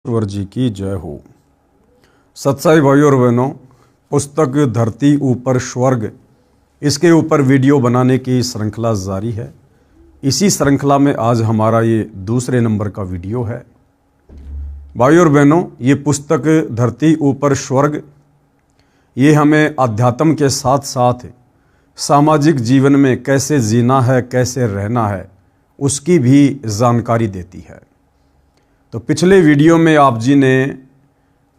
ईश्वर जी की जय हो। सत्साई भाइयों और बहनों, पुस्तक धरती ऊपर स्वर्ग, इसके ऊपर वीडियो बनाने की श्रृंखला जारी है। इसी श्रृंखला में आज हमारा ये दूसरे नंबर का वीडियो है। भाइयों और बहनों, ये पुस्तक धरती ऊपर स्वर्ग, ये हमें अध्यात्म के साथ साथ सामाजिक जीवन में कैसे जीना है, कैसे रहना है, उसकी भी जानकारी देती है। तो पिछले वीडियो में आप जी ने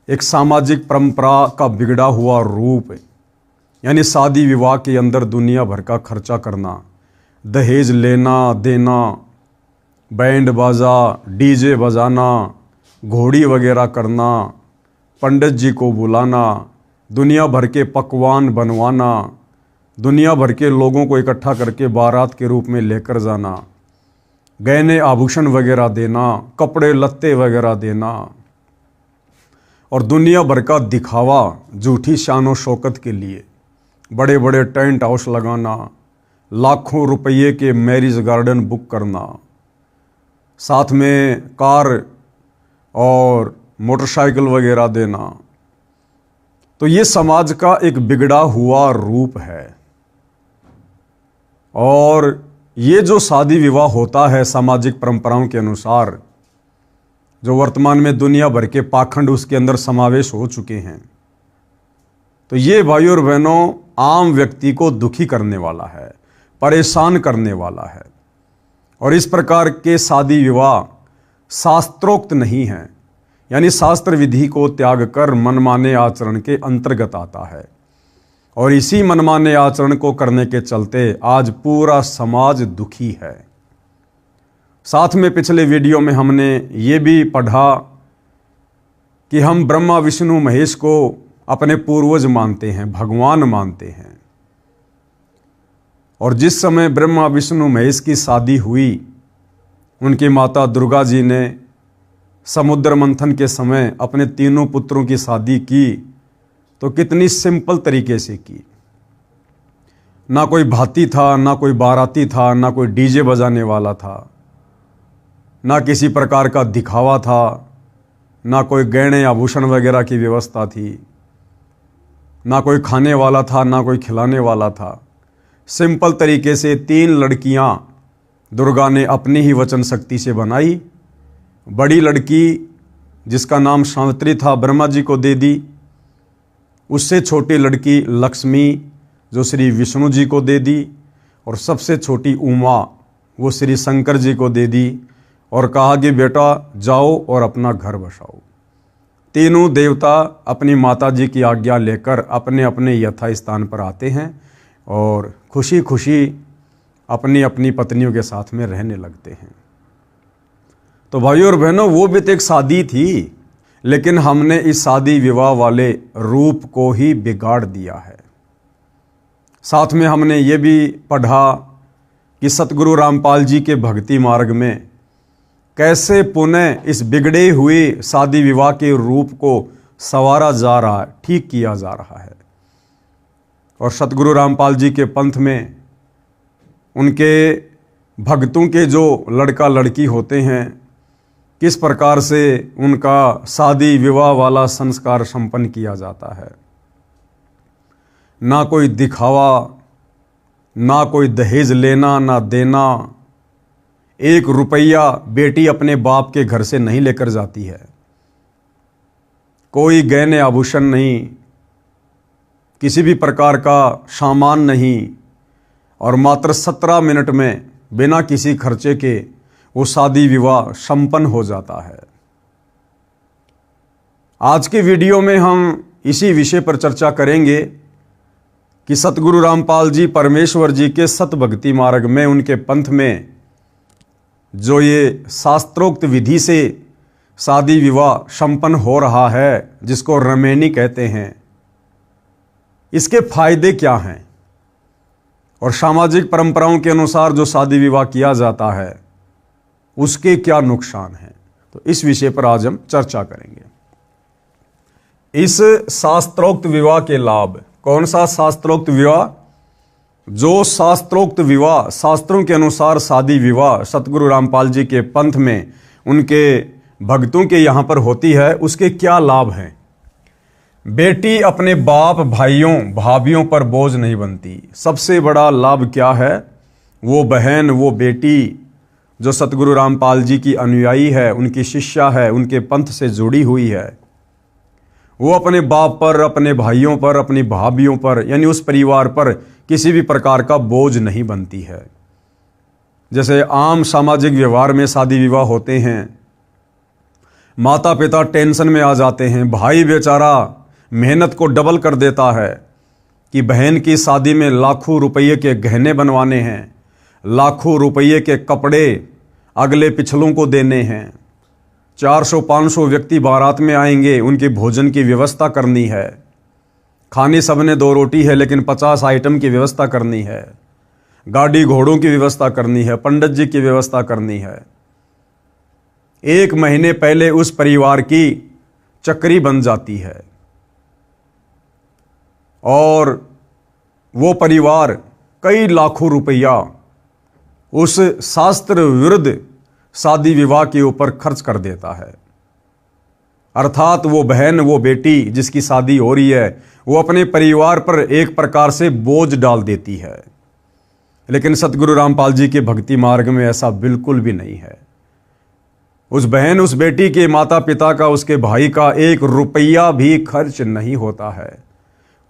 एक सामाजिक परंपरा का बिगड़ा हुआ रूप, यानी शादी विवाह के अंदर दुनिया भर का खर्चा करना, दहेज लेना देना, बैंड बाजा डीजे बजाना, घोड़ी वगैरह करना, पंडित जी को बुलाना, दुनिया भर के पकवान बनवाना, दुनिया भर के लोगों को इकट्ठा करके बारात के रूप में लेकर जाना, गहने आभूषण वगैरह देना, कपड़े लत्ते वगैरह देना, और दुनिया भर का दिखावा झूठी शान शौकत के लिए बड़े बड़े टेंट हाउस लगाना, लाखों रुपये के मैरिज गार्डन बुक करना, साथ में कार और मोटरसाइकिल वगैरह देना। तो ये समाज का एक बिगड़ा हुआ रूप है। और ये जो शादी विवाह होता है सामाजिक परंपराओं के अनुसार, जो वर्तमान में दुनिया भर के पाखंड उसके अंदर समावेश हो चुके हैं, तो ये भाइयों और बहनों आम व्यक्ति को दुखी करने वाला है, परेशान करने वाला है। और इस प्रकार के शादी विवाह शास्त्रोक्त नहीं है, यानी शास्त्र विधि को त्याग कर मनमाने आचरण के अंतर्गत आता है। और इसी मनमाने आचरण को करने के चलते आज पूरा समाज दुखी है। साथ में पिछले वीडियो में हमने ये भी पढ़ा कि हम ब्रह्मा विष्णु महेश को अपने पूर्वज मानते हैं, भगवान मानते हैं। और जिस समय ब्रह्मा विष्णु महेश की शादी हुई, उनकी माता दुर्गा जी ने समुद्र मंथन के समय अपने तीनों पुत्रों की शादी की, तो कितनी सिंपल तरीके से की। ना कोई भाती था, ना कोई बाराती था, ना कोई डीजे बजाने वाला था, ना किसी प्रकार का दिखावा था, ना कोई गहने आभूषण वगैरह की व्यवस्था थी, ना कोई खाने वाला था, ना कोई खिलाने वाला था। सिंपल तरीके से 3 लड़कियां दुर्गा ने अपनी ही वचन शक्ति से बनाई। बड़ी लड़की जिसका नाम सावित्री था, ब्रह्मा जी को दे दी। उससे छोटी लड़की लक्ष्मी जो श्री विष्णु जी को दे दी, और सबसे छोटी उमा वो श्री शंकर जी को दे दी। और कहा कि बेटा जाओ और अपना घर बसाओ। तीनों देवता अपनी माता जी की आज्ञा लेकर अपने अपने यथा स्थान पर आते हैं और खुशी खुशी अपनी अपनी पत्नियों के साथ में रहने लगते हैं। तो भाइयों और बहनों, वो भी तो एक शादी थी, लेकिन हमने इस शादी विवाह वाले रूप को ही बिगाड़ दिया है। साथ में हमने ये भी पढ़ा कि सतगुरु रामपाल जी के भक्ति मार्ग में कैसे पुनः इस बिगड़े हुए शादी विवाह के रूप को संवारा जा रहा है, ठीक किया जा रहा है। और सतगुरु रामपाल जी के पंथ में उनके भक्तों के जो लड़का लड़की होते हैं, किस प्रकार से उनका शादी विवाह वाला संस्कार संपन्न किया जाता है। ना कोई दिखावा, ना कोई दहेज लेना ना देना। 1 रुपया बेटी अपने बाप के घर से नहीं लेकर जाती है। कोई गहने आभूषण नहीं, किसी भी प्रकार का सामान नहीं। और मात्र 17 मिनट में बिना किसी खर्चे के वो शादी विवाह संपन्न हो जाता है। आज के वीडियो में हम इसी विषय पर चर्चा करेंगे कि सतगुरु रामपाल जी परमेश्वर जी के सत भक्ति मार्ग में, उनके पंथ में जो ये शास्त्रोक्त विधि से शादी विवाह संपन्न हो रहा है, जिसको रमेनी कहते हैं, इसके फायदे क्या हैं और सामाजिक परंपराओं के अनुसार जो शादी विवाह किया जाता है उसके क्या नुकसान हैं। तो इस विषय पर आज हम चर्चा करेंगे। इस शास्त्रोक्त विवाह के लाभ, कौन सा शास्त्रोक्त विवाह? जो शास्त्रोक्त विवाह, शास्त्रों के अनुसार शादी विवाह सतगुरु रामपाल जी के पंथ में उनके भक्तों के यहाँ पर होती है उसके क्या लाभ हैं। बेटी अपने बाप भाइयों भाभियों पर बोझ नहीं बनती। सबसे बड़ा लाभ क्या है? वो बहन, वो बेटी जो सतगुरु रामपाल जी की अनुयायी है, उनकी शिष्या है, उनके पंथ से जुड़ी हुई है, वो अपने बाप पर, अपने भाइयों पर, अपनी भाभियों पर, यानी उस परिवार पर किसी भी प्रकार का बोझ नहीं बनती है। जैसे आम सामाजिक व्यवहार में शादी विवाह होते हैं, माता पिता टेंशन में आ जाते हैं, भाई बेचारा मेहनत को डबल कर देता है कि बहन की शादी में लाखों रुपये के गहने बनवाने हैं, लाखों रुपये के कपड़े अगले पिछलों को देने हैं, 400-500 व्यक्ति बारात में आएंगे, उनके भोजन की व्यवस्था करनी है, खाने सबने 2 रोटी है लेकिन 50 आइटम की व्यवस्था करनी है, गाड़ी घोड़ों की व्यवस्था करनी है, पंडित जी की व्यवस्था करनी है। 1 महीने पहले उस परिवार की चक्री बन जाती है और वो परिवार कई लाखों रुपया उस शास्त्र विरुद्ध शादी विवाह के ऊपर खर्च कर देता है। अर्थात वो बहन, वो बेटी जिसकी शादी हो रही है, वो अपने परिवार पर एक प्रकार से बोझ डाल देती है। लेकिन सतगुरु रामपाल जी के भक्ति मार्ग में ऐसा बिल्कुल भी नहीं है। उस बहन, उस बेटी के माता पिता का, उसके भाई का 1 रुपया भी खर्च नहीं होता है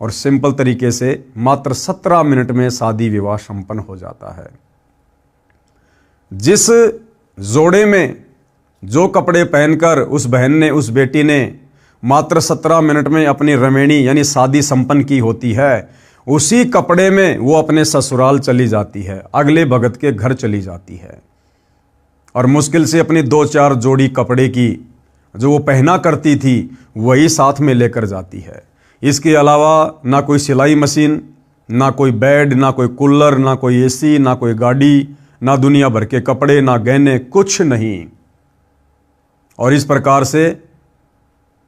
और सिंपल तरीके से मात्र 17 मिनट में शादी विवाह संपन्न हो जाता है। जिस जोड़े में जो कपड़े पहनकर उस बहन ने, उस बेटी ने मात्र 17 मिनट में अपनी रमेणी यानी शादी संपन्न की होती है, उसी कपड़े में वो अपने ससुराल चली जाती है, अगले भगत के घर चली जाती है और मुश्किल से अपनी 2-4 जोड़ी कपड़े की जो वो पहना करती थी वही साथ में लेकर जाती है। इसके अलावा ना कोई सिलाई मशीन, ना कोई बेड, ना कोई कूलर, ना कोई एसी, ना कोई गाड़ी, ना दुनिया भर के कपड़े, ना गहने, कुछ नहीं। और इस प्रकार से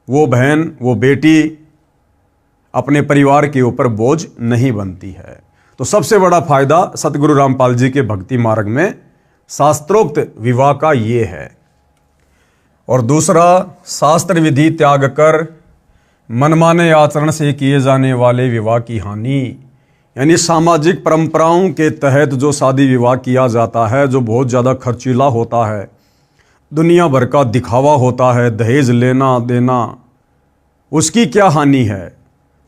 वो बहन, वो बेटी अपने परिवार के ऊपर बोझ नहीं बनती है। तो सबसे बड़ा फायदा सतगुरु रामपाल जी के भक्ति मार्ग में शास्त्रोक्त विवाह का ये है। और दूसरा, शास्त्र विधि त्याग कर मनमाने आचरण से किए जाने वाले विवाह की हानि, यानी सामाजिक परंपराओं के तहत जो शादी विवाह किया जाता है, जो बहुत ज़्यादा खर्चीला होता है, दुनिया भर का दिखावा होता है, दहेज लेना देना, उसकी क्या हानि है?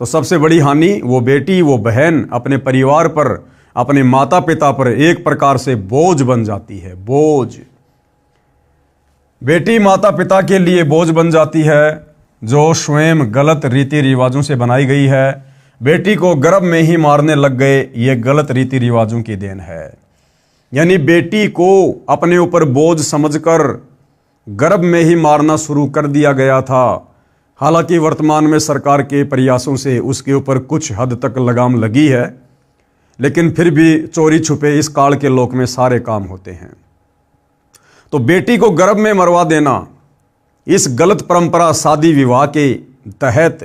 तो सबसे बड़ी हानि वो बेटी, वो बहन अपने परिवार पर, अपने माता पिता पर एक प्रकार से बोझ बन जाती है। बोझ, बेटी माता पिता के लिए बोझ बन जाती है जो स्वयं गलत रीति रिवाजों से बनाई गई है। बेटी को गर्भ में ही मारने लग गए, ये गलत रीति रिवाजों की देन है। यानी बेटी को अपने ऊपर बोझ समझकर गर्भ में ही मारना शुरू कर दिया गया था। हालांकि वर्तमान में सरकार के प्रयासों से उसके ऊपर कुछ हद तक लगाम लगी है, लेकिन फिर भी चोरी छुपे इस काल के लोक में सारे काम होते हैं। तो बेटी को गर्भ में मरवा देना, इस गलत परंपरा शादी विवाह के तहत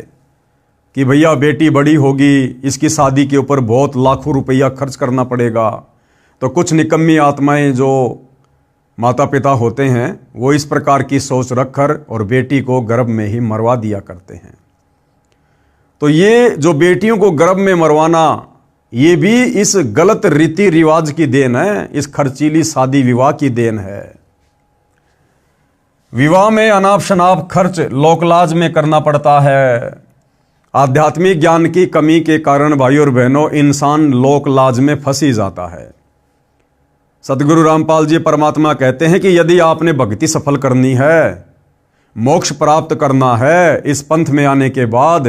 कि भैया बेटी बड़ी होगी, इसकी शादी के ऊपर बहुत लाखों रुपया खर्च करना पड़ेगा, तो कुछ निकम्मी आत्माएं जो माता पिता होते हैं वो इस प्रकार की सोच रखकर और बेटी को गर्भ में ही मरवा दिया करते हैं। तो ये जो बेटियों को गर्भ में मरवाना, ये भी इस गलत रीति रिवाज की देन है, इस खर्चीली शादी विवाह की देन है। विवाह में अनाप शनाप खर्च लोकलाज में करना पड़ता है। आध्यात्मिक ज्ञान की कमी के कारण भाई और बहनों इंसान लोकलाज में फंसी जाता है। सतगुरु रामपाल जी परमात्मा कहते हैं कि यदि आपने भक्ति सफल करनी है, मोक्ष प्राप्त करना है इस पंथ में आने के बाद,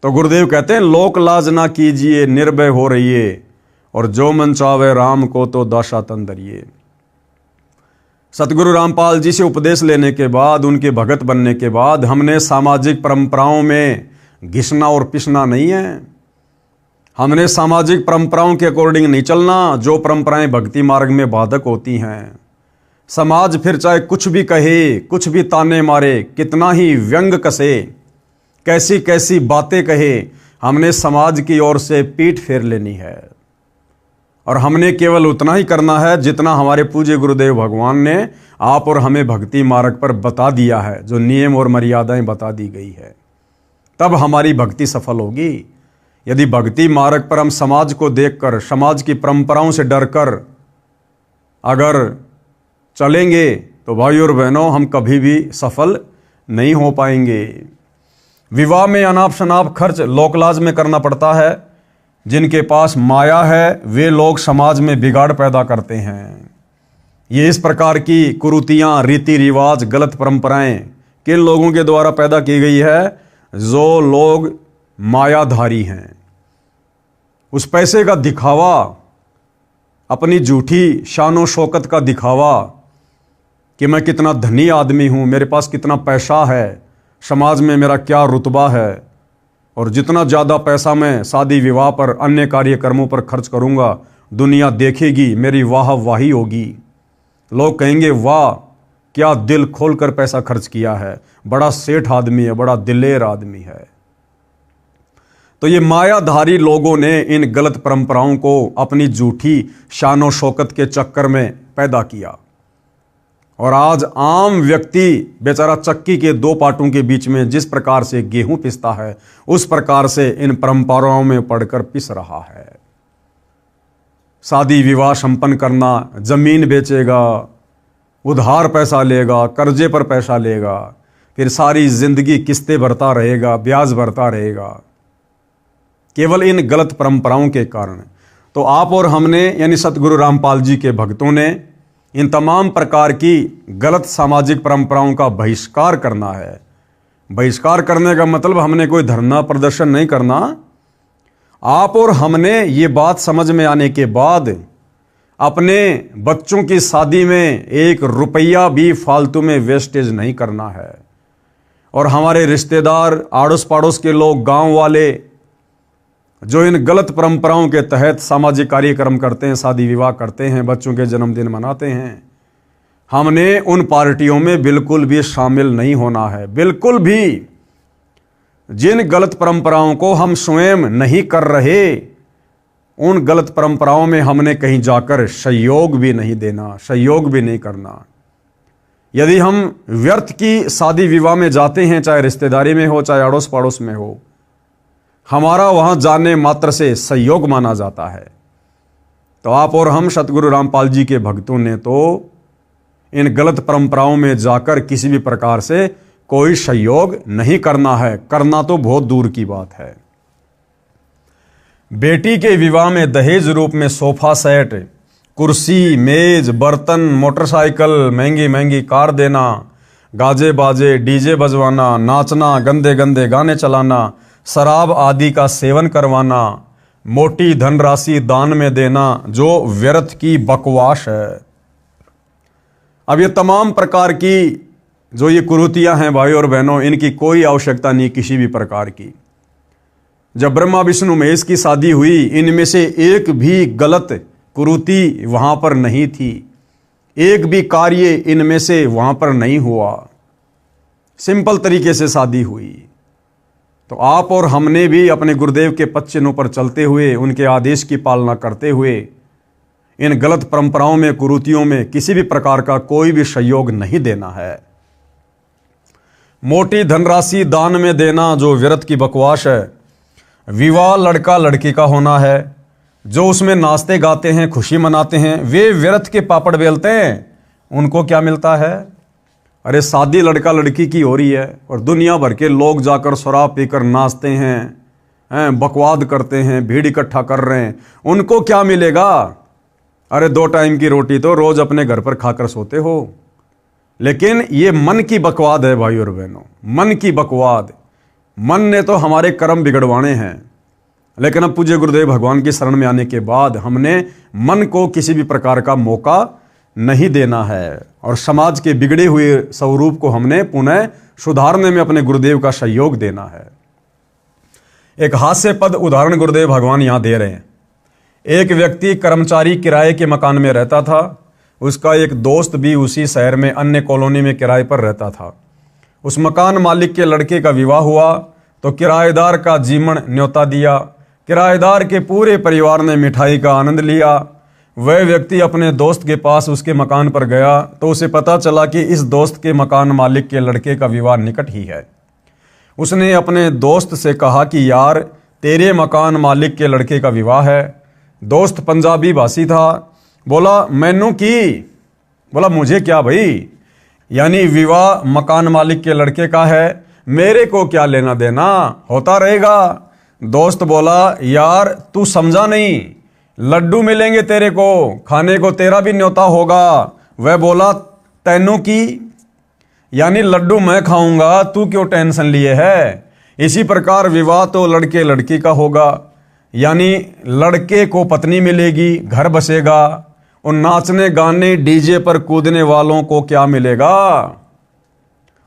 तो गुरुदेव कहते हैं लोक लाज ना कीजिए, निर्भय हो रहिए, और जो मन चावे राम को तो दासा तन धरिए। सतगुरु रामपाल जी से उपदेश लेने के बाद, उनके भगत बनने के बाद हमने सामाजिक परंपराओं में घिसना और पिसना नहीं है। हमने सामाजिक परंपराओं के अकॉर्डिंग नहीं चलना, जो परंपराएं भक्ति मार्ग में बाधक होती हैं। समाज फिर चाहे कुछ भी कहे, कुछ भी ताने मारे, कितना ही व्यंग कसे, कैसी कैसी बातें कहे, हमने समाज की ओर से पीठ फेर लेनी है। और हमने केवल उतना ही करना है जितना हमारे पूज्य गुरुदेव भगवान ने आप और हमें भक्ति मार्ग पर बता दिया है, जो नियम और मर्यादाएं बता दी गई है, तब हमारी भक्ति सफल होगी। यदि भक्ति मार्ग पर हम समाज को देखकर, समाज की परंपराओं से डरकर अगर चलेंगे तो भाई और बहनों हम कभी भी सफल नहीं हो पाएंगे। विवाह में अनाप शनाप खर्च लोकलाज में करना पड़ता है। जिनके पास माया है वे लोग समाज में बिगाड़ पैदा करते हैं। ये इस प्रकार की कुरीतियाँ, रीति रिवाज, गलत परंपराएं किन लोगों के द्वारा पैदा की गई है? जो लोग मायाधारी हैं। उस पैसे का दिखावा, अपनी झूठी शानो शौकत का दिखावा कि मैं कितना धनी आदमी हूँ, मेरे पास कितना पैसा है, समाज में मेरा क्या रुतबा है, और जितना ज़्यादा पैसा मैं शादी विवाह पर, अन्य कार्यक्रमों पर खर्च करूँगा, दुनिया देखेगी, मेरी वाह वाही होगी। लोग कहेंगे वाह क्या दिल खोलकर पैसा खर्च किया है, बड़ा सेठ आदमी है, बड़ा दिलेर आदमी है। तो ये मायाधारी लोगों ने इन गलत परंपराओं को अपनी झूठी शानो शौकत के चक्कर में पैदा किया, और आज आम व्यक्ति बेचारा चक्की के दो पाटों के बीच में जिस प्रकार से गेहूं पिसता है, उस प्रकार से इन परंपराओं में पड़कर पिस रहा है। शादी विवाह संपन्न करना, जमीन बेचेगा, उधार पैसा लेगा, कर्जे पर पैसा लेगा, फिर सारी जिंदगी किस्तें भरता रहेगा, ब्याज भरता रहेगा, केवल इन गलत परंपराओं के कारण। तो आप और हमने यानी सतगुरु रामपाल जी के भक्तों ने इन तमाम प्रकार की गलत सामाजिक परंपराओं का बहिष्कार करना है। बहिष्कार करने का मतलब हमने कोई धरना प्रदर्शन नहीं करना। आप और हमने ये बात समझ में आने के बाद अपने बच्चों की शादी में 1 रुपया भी फालतू में वेस्टेज नहीं करना है। और हमारे रिश्तेदार, आड़ोस पड़ोस के लोग, गांव वाले जो इन गलत परंपराओं के तहत सामाजिक कार्यक्रम करते हैं, शादी विवाह करते हैं, बच्चों के जन्मदिन मनाते हैं, हमने उन पार्टियों में बिल्कुल भी शामिल नहीं होना है। बिल्कुल भी। जिन गलत परंपराओं को हम स्वयं नहीं कर रहे, उन गलत परंपराओं में हमने कहीं जाकर सहयोग भी नहीं देना, सहयोग भी नहीं करना। यदि हम व्यर्थ की शादी विवाह में जाते हैं, चाहे रिश्तेदारी में हो, चाहे अड़ोस पड़ोस में हो, हमारा वहां जाने मात्र से सहयोग माना जाता है। तो आप और हम सतगुरु रामपाल जी के भक्तों ने तो इन गलत परंपराओं में जाकर किसी भी प्रकार से कोई सहयोग नहीं करना है। करना तो बहुत दूर की बात है। बेटी के विवाह में दहेज रूप में सोफा सेट, कुर्सी, मेज, बर्तन, मोटरसाइकिल, महंगी महंगी कार देना, गाजे बाजे, डीजे बजवाना, नाचना, गंदे गंदे गाने चलाना, शराब आदि का सेवन करवाना, मोटी धनराशि दान में देना, जो व्यर्थ की बकवास है। अब ये तमाम प्रकार की जो ये कुरीतियां हैं भाई और बहनों, इनकी कोई आवश्यकता नहीं किसी भी प्रकार की। जब ब्रह्मा विष्णु महेश की शादी हुई, इनमें से एक भी गलत कुरीति वहां पर नहीं थी, एक भी कार्य इनमें से वहां पर नहीं हुआ। सिंपल तरीके से शादी हुई। तो आप और हमने भी अपने गुरुदेव के पद चिन्हों पर चलते हुए, उनके आदेश की पालना करते हुए, इन गलत परंपराओं में, कुरीतियों में किसी भी प्रकार का कोई भी सहयोग नहीं देना है। मोटी धनराशि दान में देना जो व्यर्थ की बकवास है। विवाह लड़का लड़की का होना है, जो उसमें नाचते गाते हैं, खुशी मनाते हैं, वे व्यर्थ के पापड़ बेलते हैं। उनको क्या मिलता है? अरे शादी लड़का लड़की की हो रही है और दुनिया भर के लोग जाकर शराब पीकर नाचते हैं, बकवाद करते हैं, भीड़ इकट्ठा कर रहे हैं। उनको क्या मिलेगा? अरे 2 टाइम की रोटी तो रोज अपने घर पर खाकर सोते हो। लेकिन ये मन की बकवाद है भाई और बहनों, मन की बकवाद। मन ने तो हमारे कर्म बिगड़वाने हैं, लेकिन अब पूज्य गुरुदेव भगवान की शरण में आने के बाद हमने मन को किसी भी प्रकार का मौका नहीं देना है, और समाज के बिगड़े हुए स्वरूप को हमने पुनः सुधारने में अपने गुरुदेव का सहयोग देना है। एक हास्यपद उदाहरण गुरुदेव भगवान यहां दे रहे हैं। एक व्यक्ति कर्मचारी किराए के मकान में रहता था। उसका एक दोस्त भी उसी शहर में अन्य कॉलोनी में किराए पर रहता था। उस मकान मालिक के लड़के का विवाह हुआ तो किराएदार का जीवन न्योता दिया। किराएदार के पूरे परिवार ने मिठाई का आनंद लिया। वह व्यक्ति अपने दोस्त के पास उसके मकान पर गया तो उसे पता चला कि इस दोस्त के मकान मालिक के लड़के का विवाह निकट ही है। उसने अपने दोस्त से कहा कि यार, तेरे मकान मालिक के लड़के का विवाह है। दोस्त पंजाबी भाषी था, बोला मैनू की? बोला मुझे क्या भाई, यानी विवाह मकान मालिक के लड़के का है, मेरे को क्या लेना देना, होता रहेगा। दोस्त बोला यार तू समझा नहीं, लड्डू मिलेंगे तेरे को, खाने को तेरा भी न्योता होगा। वह बोला तैनू की, यानी लड्डू मैं खाऊंगा, तू क्यों टेंशन लिए है। इसी प्रकार विवाह तो लड़के लड़की का होगा, यानी लड़के को पत्नी मिलेगी, घर बसेगा, और नाचने गाने डीजे पर कूदने वालों को क्या मिलेगा,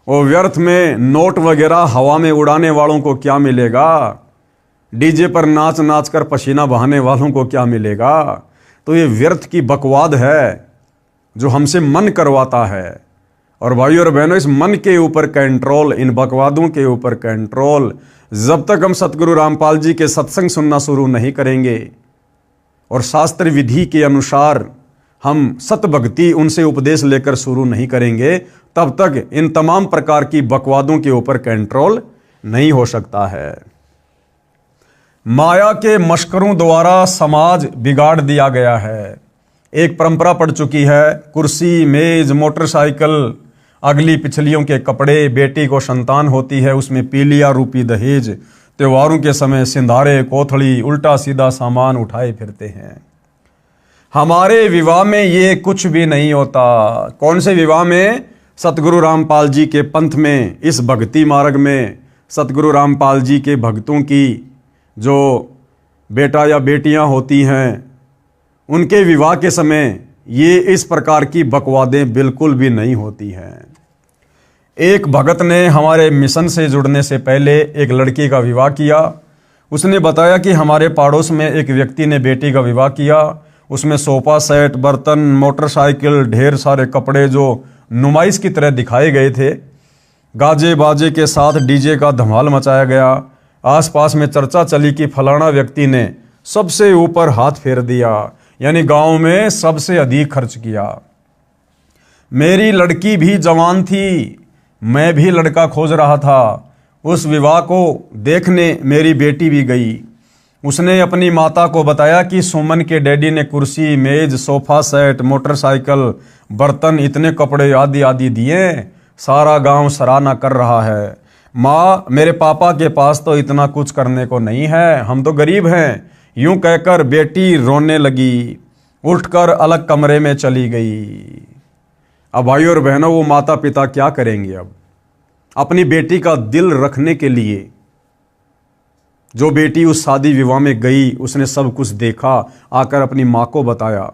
और व्यर्थ में नोट वगैरह हवा में उड़ाने वालों को क्या मिलेगा, डीजे पर नाच नाच कर पसीना बहाने वालों को क्या मिलेगा। तो ये व्यर्थ की बकवाद है जो हमसे मन करवाता है। और भाइयों और बहनों, इस मन के ऊपर कंट्रोल, इन बकवादों के ऊपर कंट्रोल, जब तक हम सतगुरु रामपाल जी के सत्संग सुनना शुरू नहीं करेंगे और शास्त्र विधि के अनुसार हम सत भक्ति उनसे उपदेश लेकर शुरू नहीं करेंगे, तब तक इन तमाम प्रकार की बकवादों के ऊपर कंट्रोल नहीं हो सकता है। माया के मशकरों द्वारा समाज बिगाड़ दिया गया है। एक परंपरा पड़ चुकी है, कुर्सी, मेज, मोटरसाइकिल, अगली पिछलियों के कपड़े, बेटी को संतान होती है उसमें पीलिया रूपी दहेज, त्योहारों के समय सिंधारे, कोथड़ी, उल्टा सीधा सामान उठाए फिरते हैं। हमारे विवाह में ये कुछ भी नहीं होता। कौन से विवाह में? सतगुरु रामपाल जी के पंथ में, इस भक्ति मार्ग में सतगुरु रामपाल जी के भक्तों की जो बेटा या बेटियां होती हैं, उनके विवाह के समय ये इस प्रकार की बकवादें बिल्कुल भी नहीं होती हैं। एक भगत ने हमारे मिशन से जुड़ने से पहले एक लड़की का विवाह किया। उसने बताया कि हमारे पड़ोस में एक व्यक्ति ने बेटी का विवाह किया, उसमें सोफा सेट, बर्तन, मोटरसाइकिल, ढेर सारे कपड़े जो नुमाइश की तरह दिखाए गए थे, गाजे बाजे के साथ डीजे का धमाल मचाया गया। आसपास में चर्चा चली कि फलाना व्यक्ति ने सबसे ऊपर हाथ फेर दिया, यानी गांव में सबसे अधिक खर्च किया। मेरी लड़की भी जवान थी, मैं भी लड़का खोज रहा था। उस विवाह को देखने मेरी बेटी भी गई। उसने अपनी माता को बताया कि सुमन के डैडी ने कुर्सी, मेज, सोफा सेट, मोटरसाइकिल, बर्तन, इतने कपड़े आदि आदि दिए, सारा गांव सराहना कर रहा है। माँ, मेरे पापा के पास तो इतना कुछ करने को नहीं है, हम तो गरीब हैं। यूं कहकर बेटी रोने लगी, उठकर अलग कमरे में चली गई। अब भाइयों और बहनों, वो माता पिता क्या करेंगे अब अपनी बेटी का दिल रखने के लिए? जो बेटी उस शादी विवाह में गई, उसने सब कुछ देखा, आकर अपनी माँ को बताया।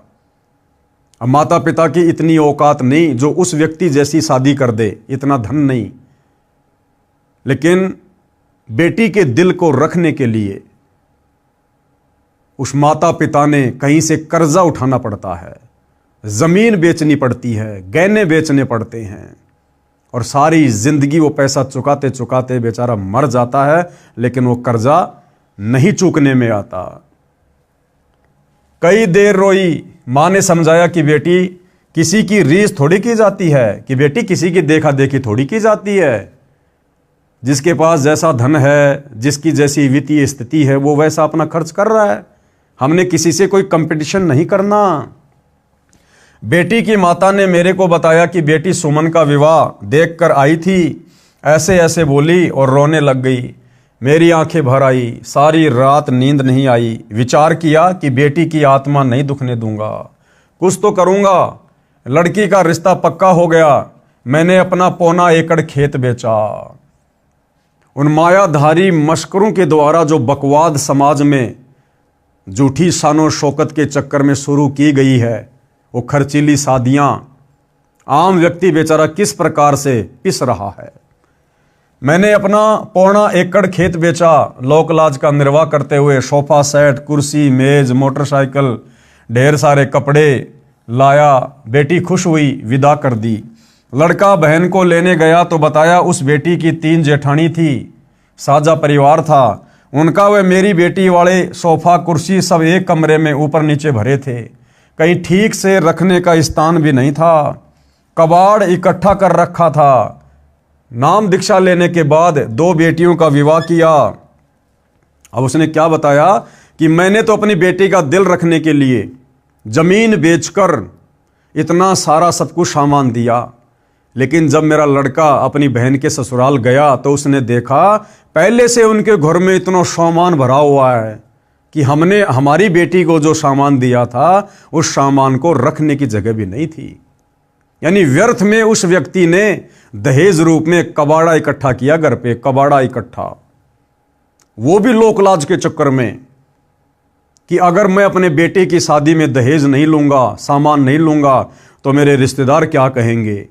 अब माता पिता की इतनी औकात नहीं जो उस व्यक्ति जैसी शादी कर दे, इतना धन नहीं, लेकिन बेटी के दिल को रखने के लिए उस माता पिता ने कहीं से कर्जा उठाना पड़ता है, जमीन बेचनी पड़ती है, गहने बेचने पड़ते हैं, और सारी जिंदगी वो पैसा चुकाते चुकाते बेचारा मर जाता है, लेकिन वो कर्जा नहीं चूकने में आता। कई देर रोई, मां ने समझाया कि बेटी किसी की रीस थोड़ी की जाती है, कि बेटी किसी की देखा देखी थोड़ी की जाती है। जिसके पास जैसा धन है, जिसकी जैसी वित्तीय स्थिति है, वो वैसा अपना खर्च कर रहा है। हमने किसी से कोई कंपटीशन नहीं करना। बेटी की माता ने मेरे को बताया कि बेटी सुमन का विवाह देखकर आई थी, ऐसे ऐसे बोली और रोने लग गई। मेरी आंखें भर आई, सारी रात नींद नहीं आई। विचार किया कि बेटी की आत्मा नहीं दुखने दूंगा, कुछ तो करूंगा। लड़की का रिश्ता पक्का हो गया। मैंने अपना 1.25 एकड़ खेत बेचा। उन मायाधारी मशकरों के द्वारा जो बकवाद समाज में झूठी शानो शौकत के चक्कर में शुरू की गई है, वो खर्चीली शादियां, आम व्यक्ति बेचारा किस प्रकार से पिस रहा है। मैंने अपना 1.25 एकड़ खेत बेचा, लोक लाज का निर्वाह करते हुए सोफा सेट, कुर्सी, मेज, मोटरसाइकिल, ढेर सारे कपड़े लाया। बेटी खुश हुई, विदा कर दी। लड़का बहन को लेने गया तो बताया उस बेटी की 3 जेठानी थी, साझा परिवार था उनका। वे मेरी बेटी वाले सोफा कुर्सी सब एक कमरे में ऊपर नीचे भरे थे। कहीं ठीक से रखने का स्थान भी नहीं था, कबाड़ इकट्ठा कर रखा था। नाम दीक्षा लेने के बाद 2 बेटियों का विवाह किया। अब उसने क्या बताया कि मैंने तो अपनी बेटी का दिल रखने के लिए जमीन बेचकर इतना सारा सब कुछ सामान दिया, लेकिन जब मेरा लड़का अपनी बहन के ससुराल गया तो उसने देखा पहले से उनके घर में इतना सामान भरा हुआ है कि हमने हमारी बेटी को जो सामान दिया था उस सामान को रखने की जगह भी नहीं थी। यानी व्यर्थ में उस व्यक्ति ने दहेज रूप में कबाड़ा इकट्ठा किया घर पे, कबाड़ा इकट्ठा, वो भी लोकलाज के चक्कर में कि अगर मैं अपने बेटे की शादी में दहेज नहीं लूंगा, सामान नहीं लूंगा तो मेरे रिश्तेदार क्या कहेंगे,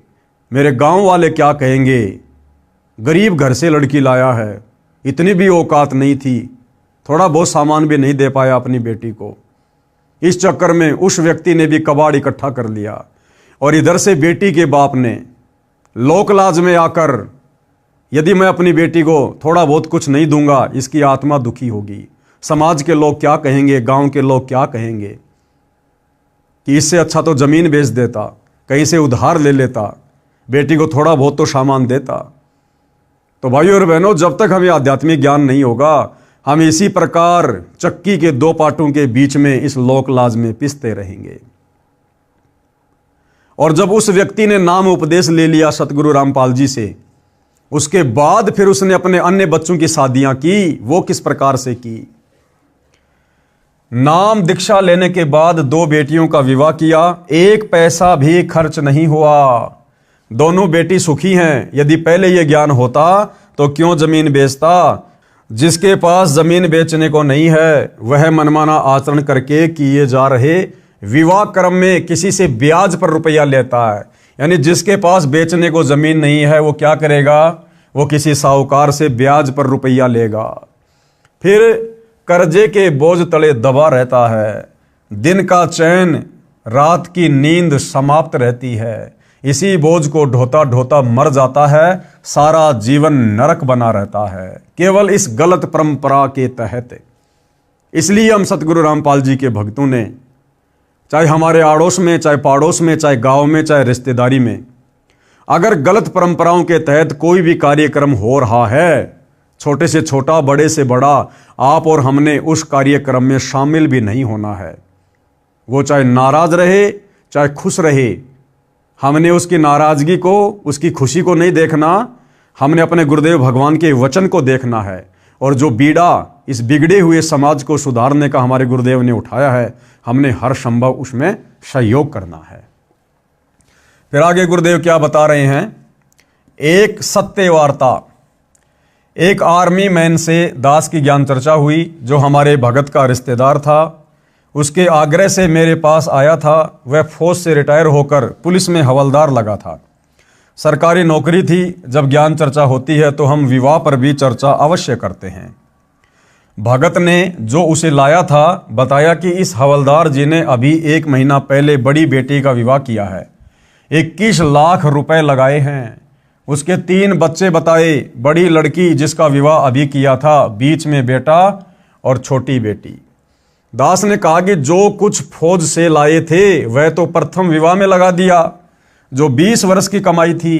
मेरे गांव वाले क्या कहेंगे, गरीब घर से लड़की लाया है, इतनी भी औकात नहीं थी, थोड़ा बहुत सामान भी नहीं दे पाया अपनी बेटी को। इस चक्कर में उस व्यक्ति ने भी कबाड़ इकट्ठा कर लिया और इधर से बेटी के बाप ने लोकलाज में आकर यदि मैं अपनी बेटी को थोड़ा बहुत कुछ नहीं दूंगा इसकी आत्मा दुखी होगी, समाज के लोग क्या कहेंगे, गांव के लोग क्या कहेंगे, कि इससे अच्छा तो जमीन बेच देता, कहीं से उधार ले लेता, बेटी को थोड़ा बहुत तो सामान देता। तो भाइयों और बहनों, जब तक हमें आध्यात्मिक ज्ञान नहीं होगा हम इसी प्रकार चक्की के 2 पाटों के बीच में इस लोकलाज में पिसते रहेंगे। और जब उस व्यक्ति ने नाम उपदेश ले लिया सतगुरु रामपाल जी से, उसके बाद फिर उसने अपने अन्य बच्चों की शादियां की। वो किस प्रकार से की? नाम दीक्षा लेने के बाद 2 बेटियों का विवाह किया, 1 पैसा भी खर्च नहीं हुआ, दोनों बेटी सुखी हैं। यदि पहले यह ज्ञान होता तो क्यों जमीन बेचता? जिसके पास जमीन बेचने को नहीं है वह मनमाना आचरण करके किए जा रहे विवाह क्रम में किसी से ब्याज पर रुपया लेता है। यानी जिसके पास बेचने को जमीन नहीं है वो क्या करेगा? वो किसी साहूकार से ब्याज पर रुपया लेगा, फिर कर्जे के बोझ तले दबा रहता है। दिन का चैन, रात की नींद समाप्त रहती है। इसी बोझ को ढोता ढोता मर जाता है, सारा जीवन नरक बना रहता है केवल इस गलत परंपरा के तहत। इसलिए हम सतगुरु रामपाल जी के भक्तों ने, चाहे हमारे आड़ोस में, चाहे पाड़ोस में, चाहे गांव में, चाहे रिश्तेदारी में, अगर गलत परंपराओं के तहत कोई भी कार्यक्रम हो रहा है, छोटे से छोटा, बड़े से बड़ा, आप और हमने उस कार्यक्रम में शामिल भी नहीं होना है। वो चाहे नाराज रहे चाहे खुश रहे, हमने उसकी नाराजगी को, उसकी खुशी को नहीं देखना, हमने अपने गुरुदेव भगवान के वचन को देखना है। और जो बीड़ा इस बिगड़े हुए समाज को सुधारने का हमारे गुरुदेव ने उठाया है, हमने हर संभव उसमें सहयोग करना है। फिर आगे गुरुदेव क्या बता रहे हैं? एक सत्य वार्ता। एक आर्मी मैन से दास की ज्ञान चर्चा हुई जो हमारे भगत का रिश्तेदार था। उसके आग्रह से मेरे पास आया था। वह फौज से रिटायर होकर पुलिस में हवलदार लगा था, सरकारी नौकरी थी। जब ज्ञान चर्चा होती है तो हम विवाह पर भी चर्चा अवश्य करते हैं। भगत ने जो उसे लाया था बताया कि इस हवलदार जी ने अभी 1 महीना पहले बड़ी बेटी का विवाह किया है, 21 लाख रुपए लगाए हैं। उसके 3 बच्चे बताए, बड़ी लड़की जिसका विवाह अभी किया था, बीच में बेटा और छोटी बेटी। दास ने कहा कि जो कुछ फौज से लाए थे वह तो प्रथम विवाह में लगा दिया, जो 20 वर्ष की कमाई थी,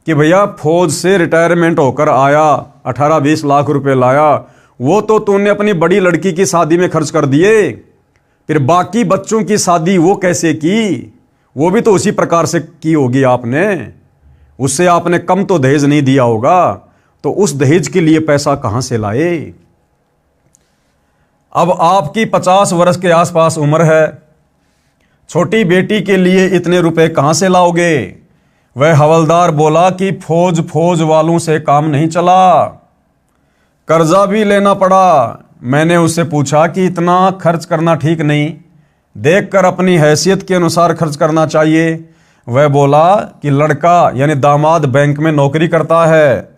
कि भैया फौज से रिटायरमेंट होकर आया, 18-20 लाख रुपए लाया, वो तो तूने अपनी बड़ी लड़की की शादी में खर्च कर दिए। फिर बाकी बच्चों की शादी वो कैसे की? वो भी तो उसी प्रकार से की होगी आपने, उससे आपने कम तो दहेज नहीं दिया होगा, तो उस दहेज के लिए पैसा कहां से लाए? अब आपकी 50 वर्ष के आसपास उम्र है, छोटी बेटी के लिए इतने रुपए कहां से लाओगे? वह हवलदार बोला कि फौज वालों से काम नहीं चला, कर्जा भी लेना पड़ा। मैंने उससे पूछा कि इतना खर्च करना ठीक नहीं, देखकर अपनी हैसियत के अनुसार खर्च करना चाहिए। वह बोला कि लड़का यानी दामाद बैंक में नौकरी करता है,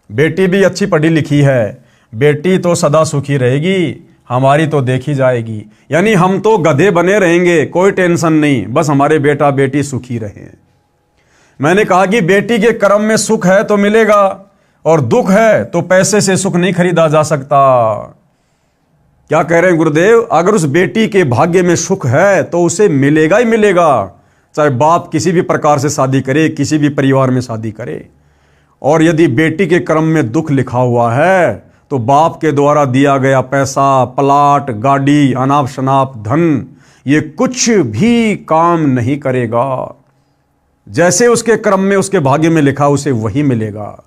बेटी भी अच्छी पढ़ी लिखी है, बेटी तो सदा सुखी रहेगी, हमारी तो देखी जाएगी। यानी हम तो गधे बने रहेंगे, कोई टेंशन नहीं, बस हमारे बेटा बेटी सुखी रहें। मैंने कहा कि बेटी के कर्म में सुख है तो मिलेगा, और दुख है तो पैसे से सुख नहीं खरीदा जा सकता। क्या कह रहे हैं गुरुदेव? अगर उस बेटी के भाग्य में सुख है तो उसे मिलेगा ही मिलेगा, चाहे बाप किसी भी प्रकार से शादी करे, किसी भी परिवार में शादी करे। और यदि बेटी के कर्म में दुख लिखा हुआ है तो बाप के द्वारा दिया गया पैसा, प्लाट, गाड़ी, अनाप शनाप धन, ये कुछ भी काम नहीं करेगा। जैसे उसके कर्म में, उसके भाग्य में लिखा, उसे वही मिलेगा।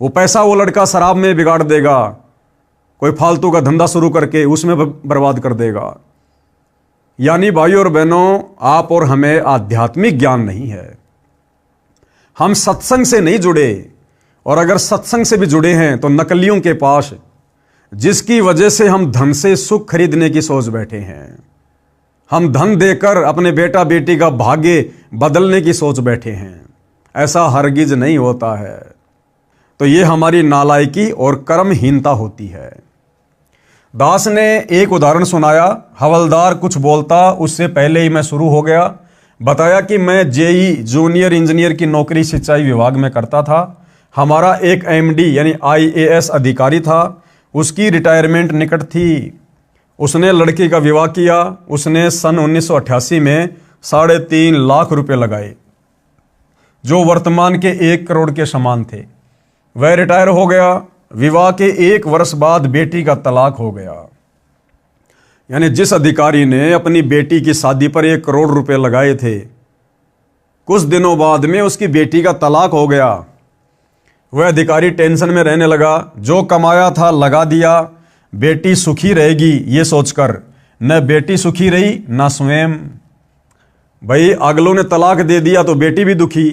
वो पैसा वो लड़का शराब में बिगाड़ देगा, कोई फालतू का धंधा शुरू करके उसमें बर्बाद कर देगा। यानी भाइयों और बहनों, आप और हमें आध्यात्मिक ज्ञान नहीं है, हम सत्संग से नहीं जुड़े। और अगर सत्संग से भी जुड़े हैं तो नकलियों के पास, जिसकी वजह से हम धन से सुख खरीदने की सोच बैठे हैं। हम धन देकर अपने बेटा बेटी का भाग्य बदलने की सोच बैठे हैं। ऐसा हरगिज नहीं होता है। तो ये हमारी नालायकी और कर्महीनता होती है। दास ने एक उदाहरण सुनाया। हवलदार कुछ बोलता, उससे पहले ही मैं शुरू हो गया। बताया कि मैं जेई जूनियर इंजीनियर की नौकरी सिंचाई विभाग में करता था। हमारा एक एमडी यानी आईएएस अधिकारी था, उसकी रिटायरमेंट निकट थी। उसने लड़की का विवाह किया। उसने सन 1988 में 3.5 लाख रुपए लगाए, जो वर्तमान के 1 करोड़ के समान थे। वह रिटायर हो गया। विवाह के 1 वर्ष बाद बेटी का तलाक हो गया। यानी जिस अधिकारी ने अपनी बेटी की शादी पर 1 करोड़ रुपए लगाए थे, कुछ दिनों बाद में उसकी बेटी का तलाक हो गया। वह अधिकारी टेंशन में रहने लगा। जो कमाया था लगा दिया, बेटी सुखी रहेगी ये सोचकर। न बेटी सुखी रही न स्वयं। भाई अगलों ने तलाक दे दिया तो बेटी भी दुखी,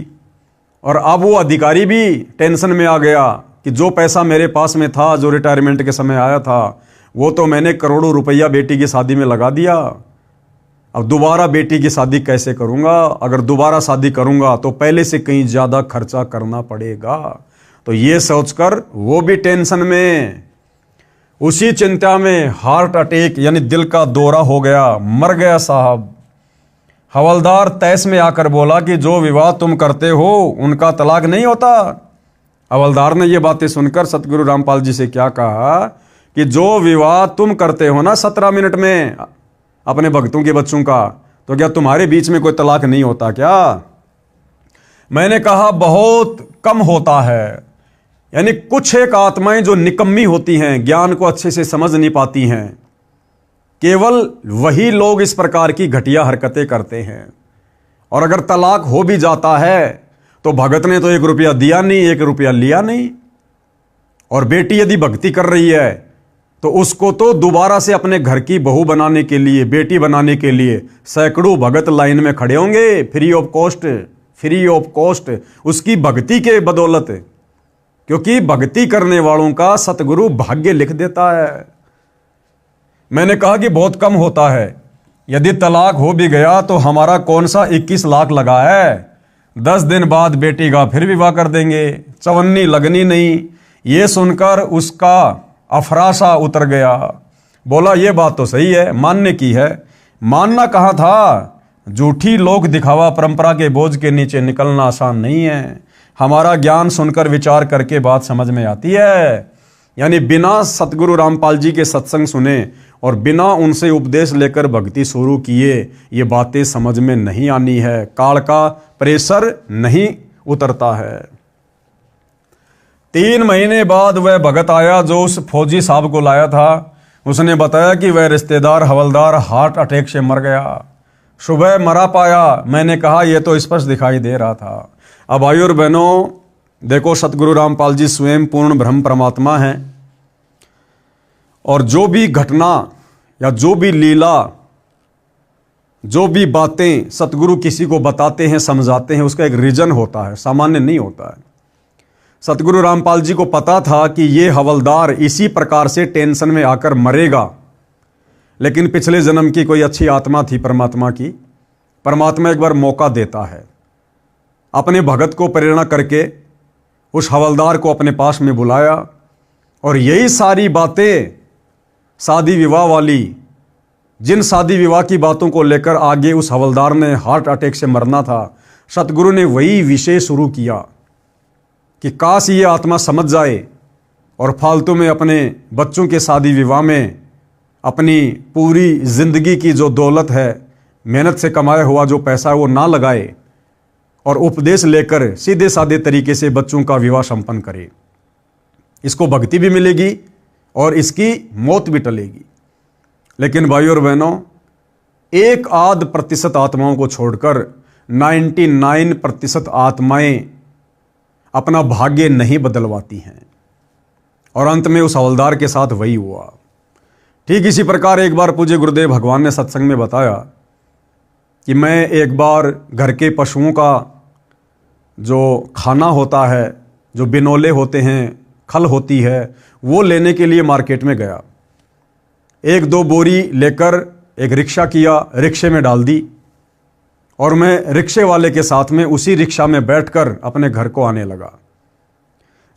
और अब वो अधिकारी भी टेंशन में आ गया कि जो पैसा मेरे पास में था, जो रिटायरमेंट के समय आया था, वो तो मैंने करोड़ों रुपया बेटी की शादी में लगा दिया। अब दोबारा बेटी की शादी कैसे करूंगा? अगर दोबारा शादी करूंगा तो पहले से कहीं ज्यादा खर्चा करना पड़ेगा। तो ये सोचकर वो भी टेंशन में, उसी चिंता में हार्ट अटैक यानी दिल का दौरा हो गया, मर गया साहब। हवलदार तैस में आकर बोला कि जो विवाह तुम करते हो उनका तलाक नहीं होता। हवलदार ने ये बातें सुनकर सतगुरु रामपाल जी से क्या कहा कि जो विवाह तुम करते हो ना 17 मिनट में अपने भक्तों के बच्चों का, तो क्या तुम्हारे बीच में कोई तलाक नहीं होता क्या? मैंने कहा बहुत कम होता है। यानी कुछ एक आत्माएं जो निकम्मी होती हैं, ज्ञान को अच्छे से समझ नहीं पाती हैं, केवल वही लोग इस प्रकार की घटिया हरकतें करते हैं। और अगर तलाक हो भी जाता है तो भगत ने तो 1 रुपया दिया नहीं, 1 रुपया लिया नहीं। और बेटी यदि भक्ति कर रही है तो उसको तो दोबारा से अपने घर की बहू बनाने के लिए, बेटी बनाने के लिए सैकड़ों भगत लाइन में खड़े होंगे, फ्री ऑफ कॉस्ट, उसकी भक्ति के बदौलत। क्योंकि भक्ति करने वालों का सतगुरु भाग्य लिख देता है। मैंने कहा कि बहुत कम होता है। यदि तलाक हो भी गया तो हमारा कौन सा 21 लाख लगा है? 10 दिन बाद बेटी का फिर विवाह कर देंगे, चवन्नी लगनी नहीं। ये सुनकर उसका अफराशा उतर गया। बोला ये बात तो सही है, मानने की है। मानना कहाँ था? झूठी लोक दिखावा परंपरा के बोझ के नीचे निकलना आसान नहीं है। हमारा ज्ञान सुनकर विचार करके बात समझ में आती है। यानी बिना सतगुरु रामपाल जी के सत्संग सुने और बिना उनसे उपदेश लेकर भक्ति शुरू किए ये बातें समझ में नहीं आनी है। काल का प्रेशर नहीं उतरता है। 3 महीने बाद वह भगत आया जो उस फौजी साहब को लाया था। उसने बताया कि वह रिश्तेदार हवलदार हार्ट अटैक से मर गया। सुबह मरा पाया। मैंने कहा यह तो स्पष्ट दिखाई दे रहा था। अब भाइयों और बहनों देखो, सतगुरु रामपाल जी स्वयं पूर्ण ब्रह्म परमात्मा हैं। और जो भी घटना या जो भी लीला, जो भी बातें सतगुरु किसी को बताते हैं, समझाते हैं, उसका एक रीजन होता है, सामान्य नहीं होता है। सतगुरु रामपाल जी को पता था कि ये हवलदार इसी प्रकार से टेंशन में आकर मरेगा, लेकिन पिछले जन्म की कोई अच्छी आत्मा थी परमात्मा की। परमात्मा एक बार मौका देता है, अपने भगत को प्रेरणा करके उस हवलदार को अपने पास में बुलाया। और यही सारी बातें शादी विवाह वाली, जिन शादी विवाह की बातों को लेकर आगे उस हवलदार ने हार्ट अटैक से मरना था, सतगुरु ने वही विषय शुरू किया कि काश ये आत्मा समझ जाए और फालतू में अपने बच्चों के शादी विवाह में अपनी पूरी जिंदगी की जो दौलत है, मेहनत से कमाया हुआ जो पैसा है वो ना लगाए और उपदेश लेकर सीधे साधे तरीके से बच्चों का विवाह संपन्न करे। इसको भक्ति भी मिलेगी और इसकी मौत भी टलेगी। लेकिन भाइयों और बहनों, 1% आत्माओं को छोड़कर 99% आत्माएं अपना भाग्य नहीं बदलवाती हैं और अंत में उस हवलदार के साथ वही हुआ। ठीक इसी प्रकार एक बार पूज्य गुरुदेव भगवान ने सत्संग में बताया कि मैं एक बार घर के पशुओं का जो खाना होता है, जो बिनोले होते हैं, खल होती है, वो लेने के लिए मार्केट में गया। 1-2 बोरी लेकर एक रिक्शा किया, रिक्शे में डाल दी और मैं रिक्शे वाले के साथ में उसी रिक्शा में बैठकर अपने घर को आने लगा।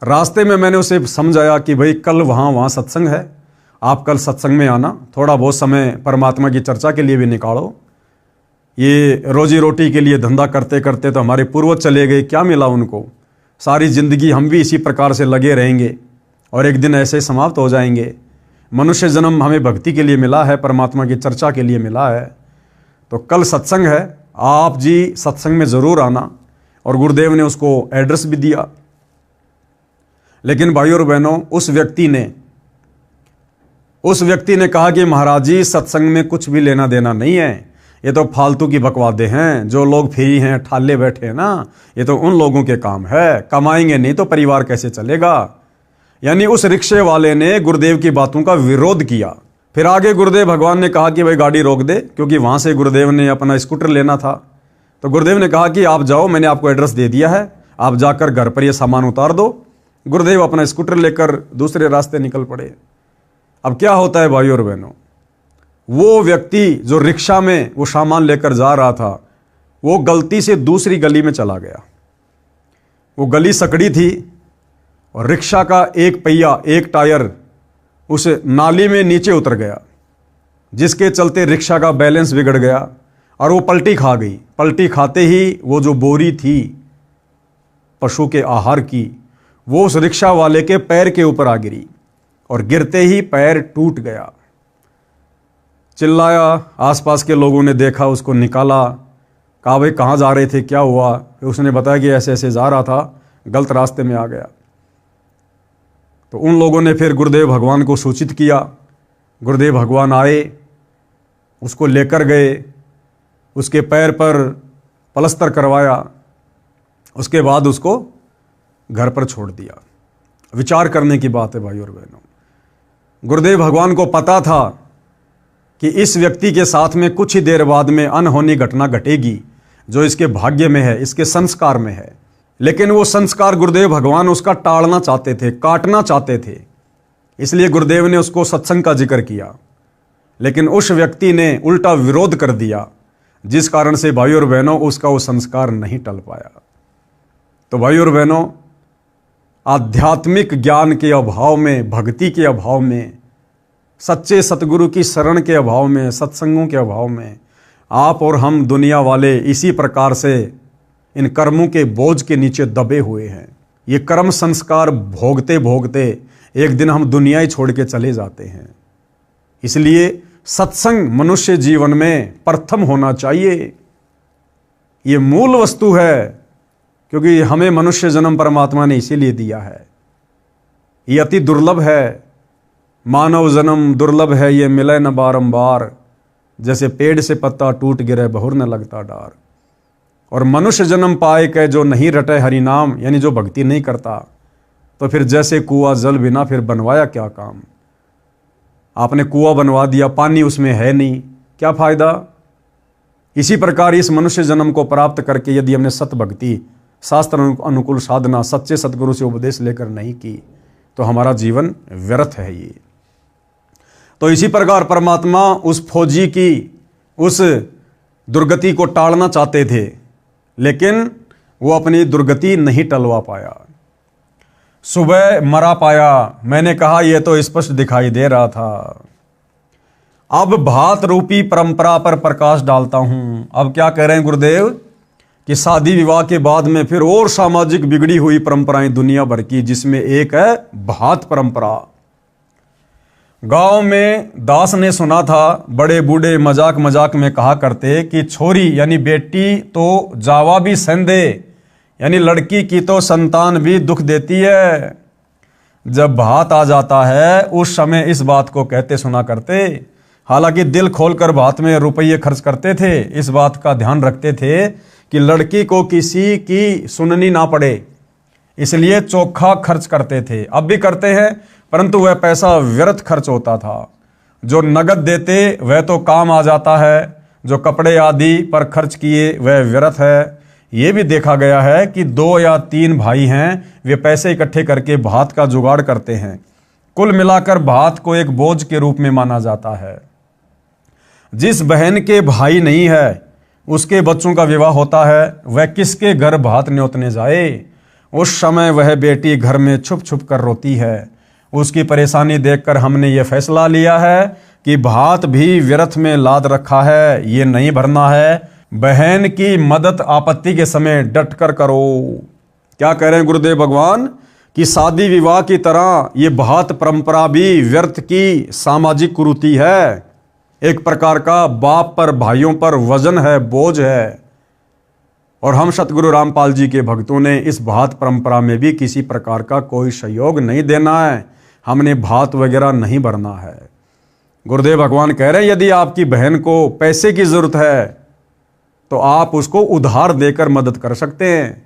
रास्ते में मैंने उसे समझाया कि भाई कल वहाँ सत्संग है, आप कल सत्संग में आना, थोड़ा बहुत समय परमात्मा की चर्चा के लिए भी निकालो। ये रोजी रोटी के लिए धंधा करते करते तो हमारे पूर्वज चले गए, क्या मिला उनको? सारी जिंदगी हम भी इसी प्रकार से लगे रहेंगे और एक दिन ऐसे समाप्त हो जाएंगे। मनुष्य जन्म हमें भक्ति के लिए मिला है, परमात्मा की चर्चा के लिए मिला है। तो कल सत्संग है, आप जी सत्संग में ज़रूर आना। और गुरुदेव ने उसको एड्रेस भी दिया। लेकिन भाइयों और बहनों, उस व्यक्ति ने कहा कि महाराज जी, सत्संग में कुछ भी लेना देना नहीं है, ये तो फालतू की बकवादे हैं। जो लोग फ्री हैं, ठाले बैठे हैं ना, ये तो उन लोगों के काम है, कमाएंगे नहीं तो परिवार कैसे चलेगा। यानी उस रिक्शे वाले ने गुरुदेव की बातों का विरोध किया। फिर आगे गुरुदेव भगवान ने कहा कि भाई गाड़ी रोक दे, क्योंकि वहां से गुरुदेव ने अपना स्कूटर लेना था। तो गुरुदेव ने कहा कि आप जाओ, मैंने आपको एड्रेस दे दिया है, आप जाकर घर पर ये सामान उतार दो। गुरुदेव अपना स्कूटर लेकर दूसरे रास्ते निकल पड़े। अब क्या होता है भाइयों और बहनों, वो व्यक्ति जो रिक्शा में वो सामान लेकर जा रहा था, वो गलती से दूसरी गली में चला गया। वो गली सकड़ी थी और रिक्शा का एक पहिया, एक टायर उस नाली में नीचे उतर गया, जिसके चलते रिक्शा का बैलेंस बिगड़ गया और वो पलटी खा गई। पलटी खाते ही वो जो बोरी थी पशु के आहार की, वो उस रिक्शा वाले के पैर के ऊपर आ गिरी और गिरते ही पैर टूट गया। चिल्लाया, आसपास के लोगों ने देखा, उसको निकाला, कहा भाई कहाँ जा रहे थे, क्या हुआ? फिर उसने बताया कि ऐसे ऐसे जा रहा था, गलत रास्ते में आ गया। तो उन लोगों ने फिर गुरुदेव भगवान को सूचित किया। गुरुदेव भगवान आए, उसको लेकर गए, उसके पैर पर पलस्तर करवाया, उसके बाद उसको घर पर छोड़ दिया। विचार करने की बात है भाइयों और बहनों। गुरुदेव भगवान को पता था कि इस व्यक्ति के साथ में कुछ ही देर बाद में अनहोनी घटना घटेगी, जो इसके भाग्य में है, इसके संस्कार में है। लेकिन वो संस्कार गुरुदेव भगवान उसका टालना चाहते थे, काटना चाहते थे। इसलिए गुरुदेव ने उसको सत्संग का जिक्र किया, लेकिन उस व्यक्ति ने उल्टा विरोध कर दिया, जिस कारण से भाइयों और बहनों उसका वो संस्कार नहीं टल पाया। तो भाइयों और बहनों, आध्यात्मिक ज्ञान के अभाव में, भक्ति के अभाव में, सच्चे सतगुरु की शरण के अभाव में, सत्संगों के अभाव में आप और हम दुनिया वाले इसी प्रकार से इन कर्मों के बोझ के नीचे दबे हुए हैं। ये कर्म संस्कार भोगते भोगते एक दिन हम दुनिया ही छोड़ के चले जाते हैं। इसलिए सत्संग मनुष्य जीवन में प्रथम होना चाहिए। ये मूल वस्तु है, क्योंकि हमें मनुष्य जन्म परमात्मा ने इसीलिए दिया है। ये अति दुर्लभ है, मानव जन्म दुर्लभ है, ये मिले न बारंबार, जैसे पेड़ से पत्ता टूट गिरे बहुर न लगता डार। और मनुष्य जन्म पाए के जो नहीं रटे हरि नाम, यानी जो भक्ति नहीं करता, तो फिर जैसे कुआं जल बिना फिर बनवाया क्या काम। आपने कुआं बनवा दिया, पानी उसमें है नहीं, क्या फायदा। इसी प्रकार इस मनुष्य जन्म को प्राप्त करके यदि हमने सत भक्ति, शास्त्र अनुकूल साधना, सच्चे सतगुरु से उपदेश लेकर नहीं की, तो हमारा जीवन व्यर्थ है। ये तो इसी प्रकार परमात्मा उस फौजी की उस दुर्गति को टालना चाहते थे, लेकिन वो अपनी दुर्गति नहीं टलवा पाया। सुबह मरा पाया, मैंने कहा यह तो स्पष्ट दिखाई दे रहा था। अब भात रूपी परंपरा पर प्रकाश डालता हूं। अब क्या कह रहे हैं गुरुदेव कि शादी विवाह के बाद में फिर और सामाजिक बिगड़ी हुई परंपराएं दुनिया भर की, जिसमें एक है भात परंपरा। गांव में दास ने सुना था, बड़े बूढ़े मजाक मजाक में कहा करते कि छोरी यानी बेटी तो जावा भी संदे, यानी लड़की की तो संतान भी दुख देती है। जब भात आ जाता है उस समय इस बात को कहते सुना करते। हालांकि दिल खोलकर भात में रुपये खर्च करते थे, इस बात का ध्यान रखते थे कि लड़की को किसी की सुननी ना पड़े, इसलिए चोखा खर्च करते थे। अब भी करते हैं, परंतु वह पैसा व्यर्थ खर्च होता था। जो नगद देते वह तो काम आ जाता है, जो कपड़े आदि पर खर्च किए वह व्यर्थ है। ये भी देखा गया है कि 2 या 3 भाई हैं, वे पैसे इकट्ठे करके भात का जुगाड़ करते हैं। कुल मिलाकर भात को एक बोझ के रूप में माना जाता है। जिस बहन के भाई नहीं है, उसके बच्चों का विवाह होता है, वह किसके घर भात न्योतने जाए। उस समय वह बेटी घर में छुप छुप कर रोती है। उसकी परेशानी देखकर हमने ये फैसला लिया है कि भात भी व्यर्थ में लाद रखा है, ये नहीं भरना है। बहन की मदद आपत्ति के समय डट कर करो। क्या कह रहे हैं गुरुदेव भगवान कि शादी विवाह की तरह ये भात परंपरा भी व्यर्थ की सामाजिक कुरीति है। एक प्रकार का बाप पर भाइयों पर वजन है, बोझ है। और हम सतगुरु रामपाल जी के भक्तों ने इस भात परंपरा में भी किसी प्रकार का कोई सहयोग नहीं देना है। हमने भात वगैरह नहीं भरना है। गुरुदेव भगवान कह रहे हैं यदि आपकी बहन को पैसे की जरूरत है तो आप उसको उधार देकर मदद कर सकते हैं,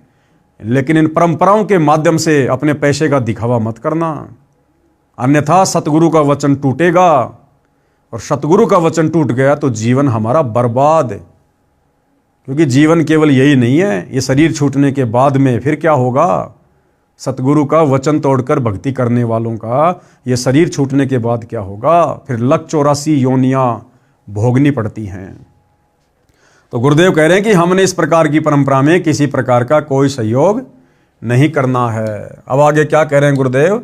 लेकिन इन परंपराओं के माध्यम से अपने पैसे का दिखावा मत करना, अन्यथा सतगुरु का वचन टूटेगा। और सतगुरु का वचन टूट गया तो जीवन हमारा बर्बाद है, क्योंकि जीवन केवल यही नहीं है। ये शरीर छूटने के बाद में फिर क्या होगा। सतगुरु का वचन तोड़कर भक्ति करने वालों का ये शरीर छूटने के बाद क्या होगा, फिर 184 योनियां भोगनी पड़ती हैं। तो गुरुदेव कह रहे हैं कि हमने इस प्रकार की परंपरा में किसी प्रकार का कोई सहयोग नहीं करना है। अब आगे क्या कह रहे हैं गुरुदेव,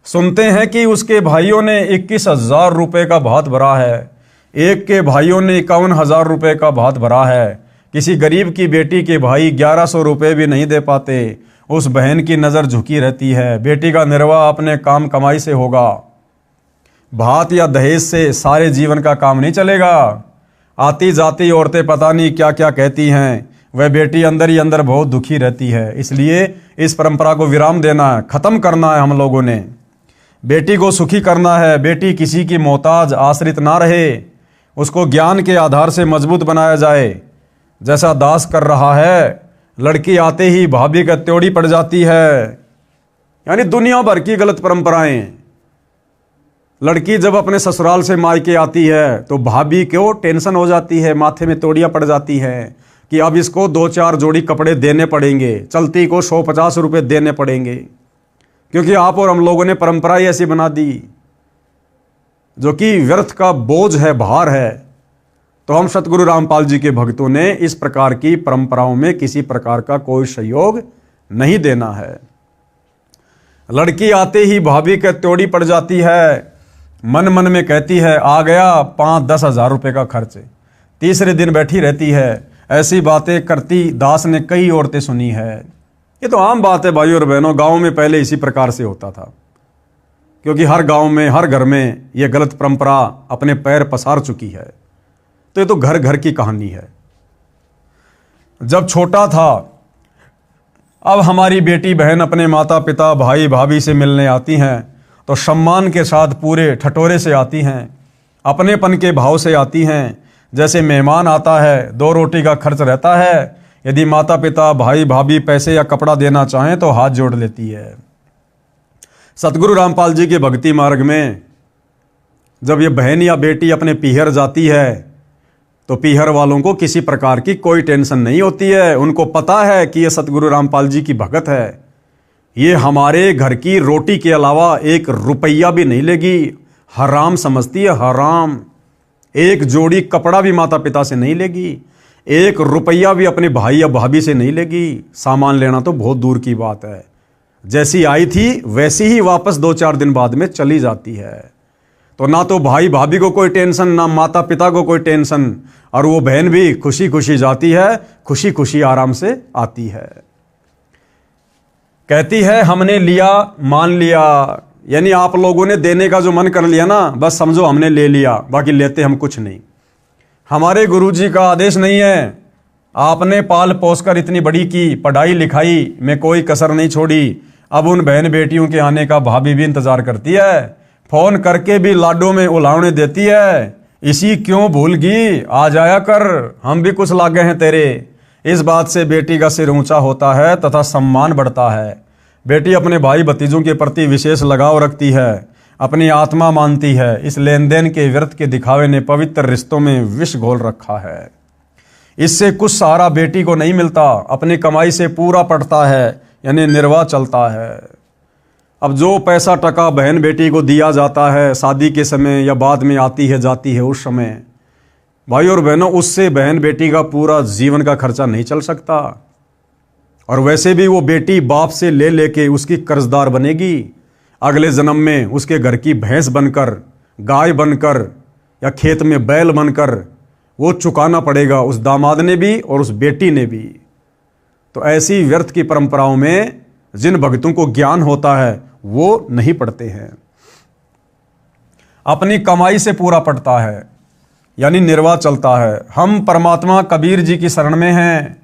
सुनते हैं कि उसके भाइयों ने 21,000 रुपये का भात भरा है, एक के भाइयों ने 51,000 रुपये का भात भरा है, किसी गरीब की बेटी के भाई 1100 रुपये भी नहीं दे पाते। उस बहन की नज़र झुकी रहती है, बेटी का निर्वाह अपने काम कमाई से होगा, भात या दहेज से सारे जीवन का काम नहीं चलेगा। आती जाती औरतें पता नहीं क्या क्या कहती हैं, वह बेटी अंदर ही अंदर बहुत दुखी रहती है। इसलिए इस परंपरा को विराम देना है, ख़त्म करना है। हम लोगों ने बेटी को सुखी करना है। बेटी किसी की मोहताज आश्रित ना रहे, उसको ज्ञान के आधार से मजबूत बनाया जाए। जैसा दास कर रहा है, लड़की आते ही भाभी का त्योड़ी पड़ जाती है, यानी दुनिया भर की गलत परंपराएं। लड़की जब अपने ससुराल से मायके आती है तो भाभी को टेंशन हो जाती है, माथे में तोड़ियां पड़ जाती हैं कि अब इसको 2-4 जोड़ी कपड़े देने पड़ेंगे, चलती को 150 रुपये देने पड़ेंगे, क्योंकि आप और हम लोगों ने परंपरा ही ऐसी बना दी जो कि व्यर्थ का बोझ है, भार है। तो हम सतगुरु रामपाल जी के भक्तों ने इस प्रकार की परंपराओं में किसी प्रकार का कोई सहयोग नहीं देना है। लड़की आते ही भाभी के त्योड़ी पड़ जाती है, मन मन में कहती है आ गया 5-10 हज़ार रुपये का खर्च, तीसरे दिन बैठी रहती है। ऐसी बातें करती दास ने कई औरतें सुनी है। ये तो आम बात है भाइयों और बहनों, गाँव में पहले इसी प्रकार से होता था, क्योंकि हर गांव में हर घर में ये गलत परंपरा अपने पैर पसार चुकी है। तो ये तो घर घर की कहानी है। जब छोटा था, अब हमारी बेटी बहन अपने माता पिता भाई भाभी से मिलने आती हैं तो सम्मान के साथ पूरे ठटोरे से आती हैं, अपनेपन के भाव से आती हैं। जैसे मेहमान आता है, 2 रोटी का खर्च रहता है, यदि माता पिता भाई भाभी पैसे या कपड़ा देना चाहें तो हाथ जोड़ लेती है। सतगुरु रामपाल जी के भक्ति मार्ग में जब ये बहन या बेटी अपने पीहर जाती है तो पीहर वालों को किसी प्रकार की कोई टेंशन नहीं होती है। उनको पता है कि ये सतगुरु रामपाल जी की भगत है, ये हमारे घर की रोटी के अलावा 1 रुपया भी नहीं लेगी। हराम समझती है, हराम। 1 जोड़ी कपड़ा भी माता पिता से नहीं लेगी, 1 रुपया भी अपने भाई या भाभी से नहीं लेगी। सामान लेना तो बहुत दूर की बात है, जैसी आई थी वैसी ही वापस 2-4 दिन बाद में चली जाती है। तो ना तो भाई भाभी को कोई टेंशन, ना माता पिता को कोई टेंशन, और वो बहन भी खुशी खुशी जाती है, खुशी खुशी आराम से आती है। कहती है हमने लिया मान लिया, यानी आप लोगों ने देने का जो मन कर लिया ना, बस समझो हमने ले लिया, बाकी लेते हम कुछ नहीं। हमारे गुरुजी का आदेश नहीं है। आपने पाल पोस कर इतनी बड़ी की, पढ़ाई लिखाई में कोई कसर नहीं छोड़ी। अब उन बहन बेटियों के आने का भाभी भी इंतजार करती है, फोन करके भी लाडों में उलावने देती है। इसी क्यों भूल गई, आ जाया कर, हम भी कुछ लागे हैं तेरे। इस बात से बेटी का सिर ऊंचा होता है तथा सम्मान बढ़ता है। बेटी अपने भाई भतीजों के प्रति विशेष लगाव रखती है, अपनी आत्मा मानती है। इस लेन देन के व्यर्थ के दिखावे ने पवित्र रिश्तों में विष घोल रखा है। इससे कुछ सहारा बेटी को नहीं मिलता, अपनी कमाई से पूरा पड़ता है, यानी निर्वाह चलता है। अब जो पैसा टका बहन बेटी को दिया जाता है शादी के समय या बाद में आती है जाती है उस समय, भाई और बहनों, उससे बहन बेटी का पूरा जीवन का खर्चा नहीं चल सकता। और वैसे भी वो बेटी बाप से ले लेके उसकी कर्जदार बनेगी। अगले जन्म में उसके घर की भैंस बनकर, गाय बनकर या खेत में बैल बनकर वो चुकाना पड़ेगा, उस दामाद ने भी और उस बेटी ने भी। तो ऐसी व्यर्थ की परंपराओं में जिन भक्तों को ज्ञान होता है वो नहीं पढ़ते हैं। अपनी कमाई से पूरा पड़ता है, यानी निर्वाह चलता है। हम परमात्मा कबीर जी की शरण में हैं,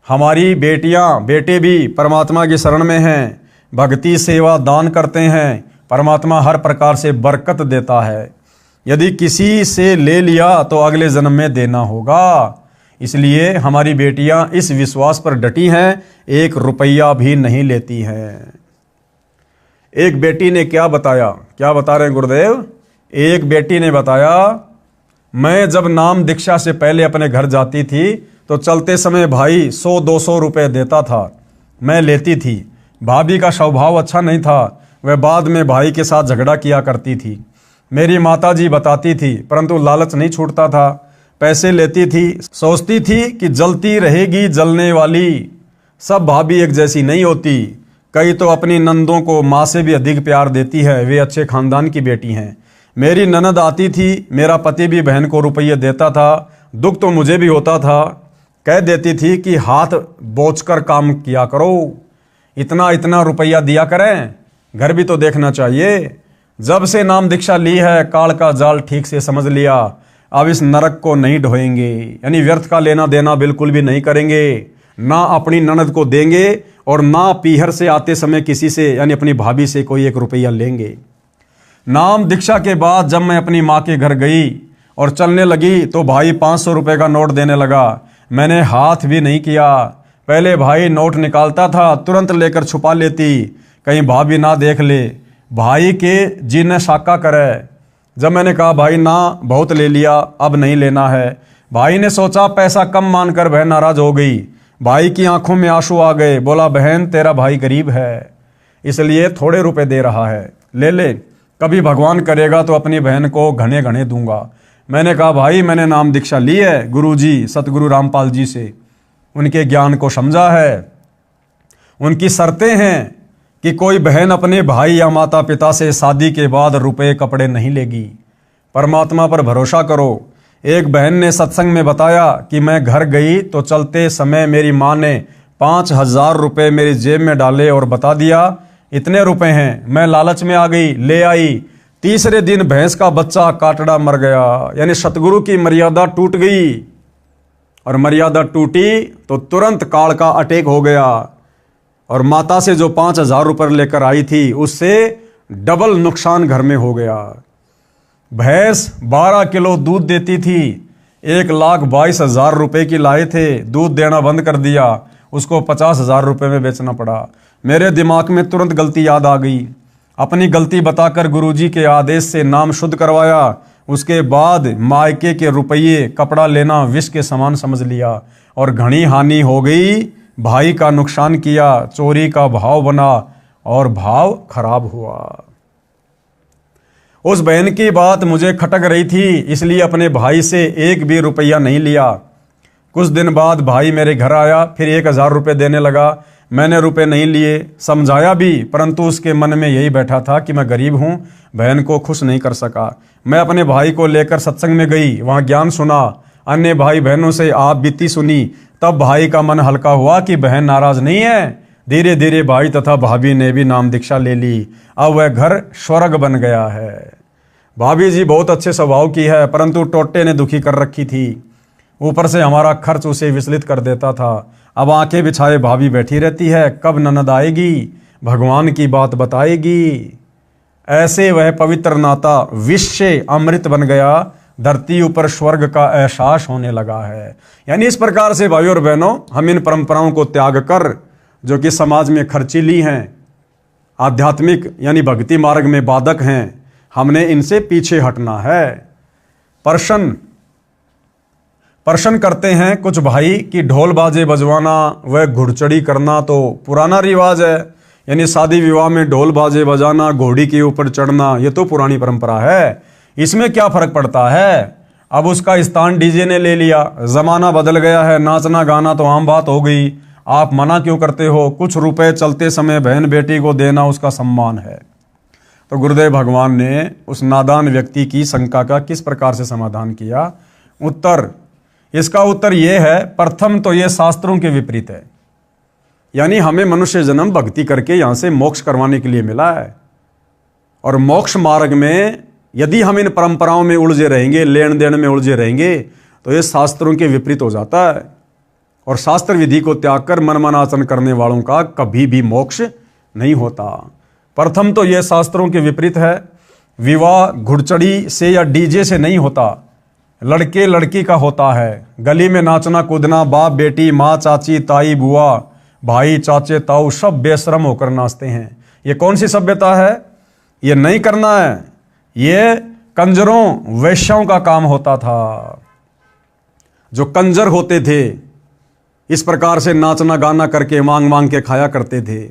हमारी बेटियां बेटे भी परमात्मा की शरण में हैं। भक्ति सेवा दान करते हैं, परमात्मा हर प्रकार से बरकत देता है। यदि किसी से ले लिया तो अगले जन्म में देना होगा। इसलिए हमारी बेटियां इस विश्वास पर डटी हैं, 1 रुपया भी नहीं लेती हैं। एक बेटी ने क्या बताया, क्या बता रहे हैं गुरुदेव? एक बेटी ने बताया, मैं जब नाम दीक्षा से पहले अपने घर जाती थी तो चलते समय भाई 100-200 रुपए देता था, मैं लेती थी। भाभी का स्वभाव अच्छा नहीं था, वह बाद में भाई के साथ झगड़ा किया करती थी। मेरी माता जी बताती थी, परंतु लालच नहीं छूटता था। पैसे लेती थी, सोचती थी कि जलती रहेगी जलने वाली। सब भाभी एक जैसी नहीं होती, कई तो अपनी नंदों को माँ से भी अधिक प्यार देती है, वे अच्छे खानदान की बेटी हैं। मेरी ननद आती थी, मेरा पति भी बहन को रुपये देता था, दुख तो मुझे भी होता था। कह देती थी कि हाथ बोझ कर काम किया करो, इतना इतना रुपया दिया करें, घर भी तो देखना चाहिए। जब से नाम दीक्षा ली है, काल का जाल ठीक से समझ लिया, अब इस नरक को नहीं ढोएंगे, यानी व्यर्थ का लेना देना बिल्कुल भी नहीं करेंगे। ना अपनी ननद को देंगे और ना पीहर से आते समय किसी से, यानी अपनी भाभी से कोई 1 रुपया लेंगे। नाम दीक्षा के बाद जब मैं अपनी माँ के घर गई और चलने लगी तो भाई 500 रुपये का नोट देने लगा। मैंने हाथ भी नहीं किया। पहले भाई नोट निकालता था, तुरंत लेकर छुपा लेती, कहीं भाभी ना देख ले, भाई के जी ने शाका करे। जब मैंने कहा भाई ना बहुत ले लिया, अब नहीं लेना है, भाई ने सोचा पैसा कम मानकर बहन नाराज हो गई। भाई की आंखों में आंसू आ गए, बोला बहन तेरा भाई गरीब है इसलिए थोड़े रुपए दे रहा है, ले ले, कभी भगवान करेगा तो अपनी बहन को घने घने दूंगा। मैंने कहा भाई मैंने नाम दीक्षा ली है गुरुजी सतगुरु रामपाल जी से, उनके ज्ञान को समझा है। उनकी शर्तें हैं कि कोई बहन अपने भाई या माता पिता से शादी के बाद रुपए कपड़े नहीं लेगी। परमात्मा पर भरोसा करो। एक बहन ने सत्संग में बताया कि मैं घर गई तो चलते समय मेरी माँ ने 5000 रुपये मेरी जेब में डाले और बता दिया इतने रुपए हैं। मैं लालच में आ गई, ले आई। तीसरे दिन भैंस का बच्चा काटड़ा मर गया, यानी सतगुरु की मर्यादा टूट गई। और मर्यादा टूटी तो तुरंत काल का अटैक हो गया और माता से जो 5000 रुपये लेकर आई थी उससे डबल नुकसान घर में हो गया। भैंस 12 किलो दूध देती थी, 1,22,000 रुपये की लाए थे, दूध देना बंद कर दिया, उसको 50,000 रुपये में बेचना पड़ा। मेरे दिमाग में तुरंत गलती याद आ गई। अपनी गलती बताकर गुरुजी के आदेश से नाम शुद्ध करवाया। उसके बाद मायके के रुपये कपड़ा लेना विष के समान समझ लिया और घनी हानि हो गई। भाई का नुकसान किया, चोरी का भाव बना और भाव खराब हुआ। उस बहन की बात मुझे खटक रही थी, इसलिए अपने भाई से 1 भी रुपया नहीं लिया। कुछ दिन बाद भाई मेरे घर आया, फिर 1000 रुपये देने लगा। मैंने रुपए नहीं लिए, समझाया भी, परंतु उसके मन में यही बैठा था कि मैं गरीब हूँ, बहन को खुश नहीं कर सका। मैं अपने भाई को लेकर सत्संग में गई, वहाँ ज्ञान सुना, अन्य भाई बहनों से आप बीती सुनी। तब भाई का मन हल्का हुआ कि बहन नाराज नहीं है, धीरे धीरे भाई तथा भाभी ने भी नाम दीक्षा ले ली। अब वह घर स्वर्ग बन गया है। भाभी जी बहुत अच्छे स्वभाव की है, परंतु टोटे ने दुखी कर रखी थी। ऊपर से हमारा खर्च उसे विचलित कर देता था। अब आंखें बिछाए भाभी बैठी रहती है, कब ननद आएगी, भगवान की बात बताएगी। ऐसे वह पवित्र नाता विश्व अमृत बन गया। धरती ऊपर स्वर्ग का एहसास होने लगा है। यानी इस प्रकार से भाइयों और बहनों, हम इन परंपराओं को त्याग कर, जो कि समाज में खर्चीली हैं, आध्यात्मिक यानी भक्ति मार्ग में बाधक हैं, हमने इनसे पीछे हटना है। प्रश्न करते हैं कुछ भाई कि ढोल बाजे बजवाना व घुड़चढ़ी करना तो पुराना रिवाज है। यानी शादी विवाह में ढोल बाजे बजाना, घोड़ी के ऊपर चढ़ना, ये तो पुरानी परंपरा है, इसमें क्या फर्क पड़ता है। अब उसका स्थान डीजे ने ले लिया, जमाना बदल गया है, नाचना गाना तो आम बात हो गई, आप मना क्यों करते हो। कुछ रुपए चलते समय बहन बेटी को देना उसका सम्मान है। तो गुरुदेव भगवान ने उस नादान व्यक्ति की शंका का किस प्रकार से समाधान किया। इसका उत्तर यह है, प्रथम तो यह शास्त्रों के विपरीत है। यानी हमें मनुष्य जन्म भक्ति करके यहां से मोक्ष करवाने के लिए मिला है, और मोक्ष मार्ग में यदि हम इन परंपराओं में उलझे रहेंगे, लेन देन में उलझे रहेंगे, तो ये शास्त्रों के विपरीत हो जाता है। और शास्त्र विधि को त्याग कर मनमानाचरण करने वालों का कभी भी मोक्ष नहीं होता। प्रथम तो यह शास्त्रों के विपरीत है। विवाह घुड़चढ़ी से या डीजे से नहीं होता, लड़के लड़की का होता है। गली में नाचना कूदना, बाप बेटी, माँ चाची ताई बुआ भाई चाचे ताऊ सब बेशरम होकर नाचते हैं। ये कौन सी सभ्यता है। ये नहीं करना है। ये कंजरों वैश्यों का काम होता था। जो कंजर होते थे इस प्रकार से नाचना गाना करके मांग मांग के खाया करते थे।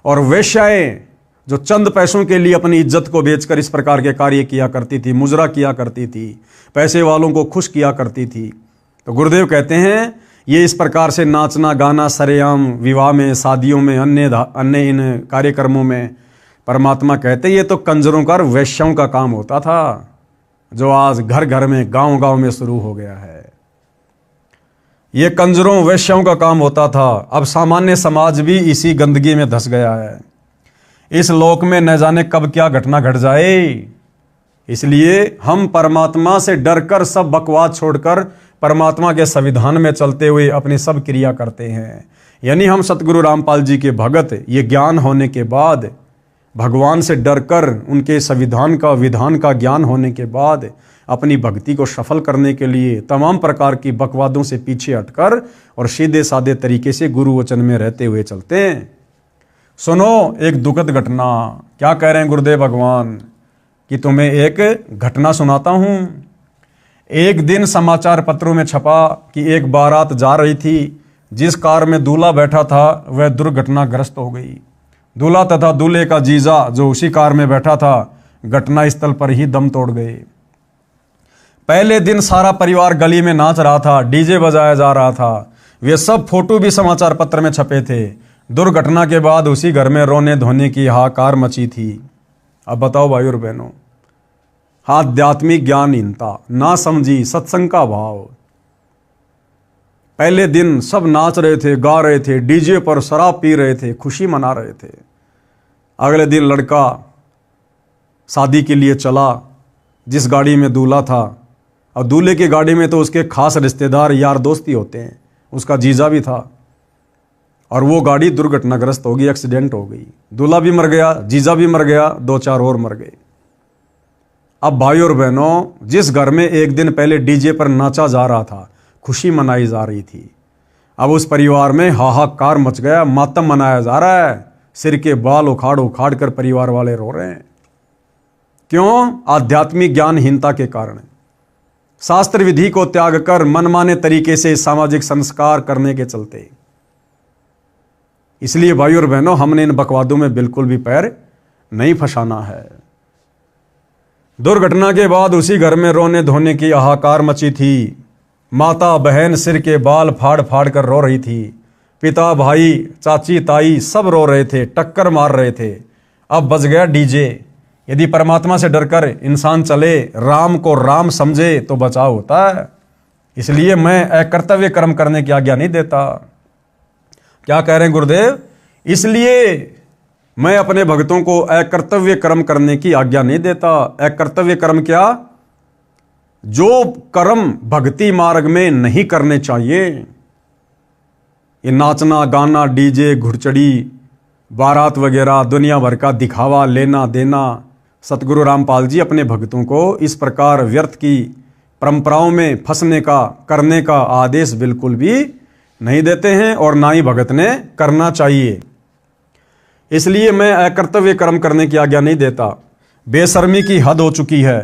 और वेश्याएं जो चंद पैसों के लिए अपनी इज्जत को बेचकर इस प्रकार के कार्य किया करती थी, मुजरा किया करती थी, पैसे वालों को खुश किया करती थी। तो गुरुदेव कहते हैं ये इस प्रकार से नाचना गाना सरेआम विवाह में, शादियों में, अन्य इन कार्यक्रमों में, परमात्मा कहते ये तो कंजरों का, वैश्यों का काम होता था, जो आज घर घर में, गांव गांव में शुरू हो गया है। ये कंजरों वैश्यों का काम होता था। अब सामान्य समाज भी इसी गंदगी में धंस गया है। इस लोक में न जाने कब क्या घटना घट जाए। इसलिए हम परमात्मा से डरकर सब बकवास छोड़कर परमात्मा के संविधान में चलते हुए अपनी सब क्रिया करते हैं। यानी हम सतगुरु रामपाल जी के भगत, ये ज्ञान होने के बाद, भगवान से डरकर उनके संविधान का, विधान का ज्ञान होने के बाद अपनी भक्ति को सफल करने के लिए तमाम प्रकार की बकवादों से पीछे हटकर और सीधे साधे तरीके से गुरु वचन में रहते हुए चलते हैं। सुनो एक दुखद घटना। क्या कह रहे हैं गुरुदेव भगवान कि तुम्हें एक घटना सुनाता हूं। एक दिन समाचार पत्रों में छपा कि एक बारात जा रही थी। जिस कार में दूल्हा बैठा था वह दुर्घटनाग्रस्त हो गई। दूल्हा तथा दूल्हे का जीजा जो उसी कार में बैठा था घटना स्थल पर ही दम तोड़ गए। पहले दिन सारा परिवार गली में नाच रहा था, डीजे बजाया जा रहा था। वे सब फोटो भी समाचार पत्र में छपे थे। दुर्घटना के बाद उसी घर में रोने धोने की हाहाकार मची थी। अब बताओ भाई और बहनों, आध्यात्मिक ज्ञानहीनता, ना समझी, सत्संग का भाव। पहले दिन सब नाच रहे थे, गा रहे थे, डीजे पर शराब पी रहे थे, खुशी मना रहे थे। अगले दिन लड़का शादी के लिए चला, जिस गाड़ी में दूल्हा था, और दूल्हे की गाड़ी में तो उसके खास रिश्तेदार यार दोस्त ही होते हैं, उसका जीजा भी था, और वो गाड़ी दुर्घटनाग्रस्त हो गई, एक्सीडेंट हो गई। दूल्हा भी मर गया, जीजा भी मर गया, 2-4 और मर गए। अब भाई और बहनों, जिस घर में एक दिन पहले डीजे पर नाचा जा रहा था, खुशी मनाई जा रही थी, अब उस परिवार में हाहाकार मच गया, मातम मनाया जा रहा है। सिर के बाल उखाड़ उखाड़ कर परिवार वाले रो रहे हैं। क्यों? आध्यात्मिक ज्ञानहीनता के कारण। शास्त्र विधि को त्याग कर मनमाने तरीके से सामाजिक संस्कार करने के चलते। इसलिए भाई और बहनों, हमने इन बकवादों में बिल्कुल भी पैर नहीं फंसाना है। दुर्घटना के बाद उसी घर में रोने धोने की हाहाकार मची थी। माता बहन सिर के बाल फाड़ फाड़ कर रो रही थी। पिता भाई चाची ताई सब रो रहे थे, टक्कर मार रहे थे। अब बज गया डीजे। यदि परमात्मा से डरकर इंसान चले, राम को राम समझे, तो बचाव होता है। इसलिए मैं अकर्तव्य कर्म करने की आज्ञा नहीं देता। क्या कह रहे हैं गुरुदेव? इसलिए मैं अपने भक्तों को अकर्तव्य कर्म करने की आज्ञा नहीं देता। अकर्तव्य कर्म क्या? जो कर्म भक्ति मार्ग में नहीं करने चाहिए। ये नाचना गाना, डीजे, घुड़चड़ी, बारात वगैरह, दुनिया भर का दिखावा, लेना देना, सतगुरु रामपाल जी अपने भक्तों को इस प्रकार व्यर्थ की परंपराओं में फंसने का, करने का आदेश बिल्कुल भी नहीं देते हैं और ना ही भगत ने करना चाहिए। इसलिए मैं अकर्तव्य कर्म करने की आज्ञा नहीं देता। बेशर्मी की हद हो चुकी है।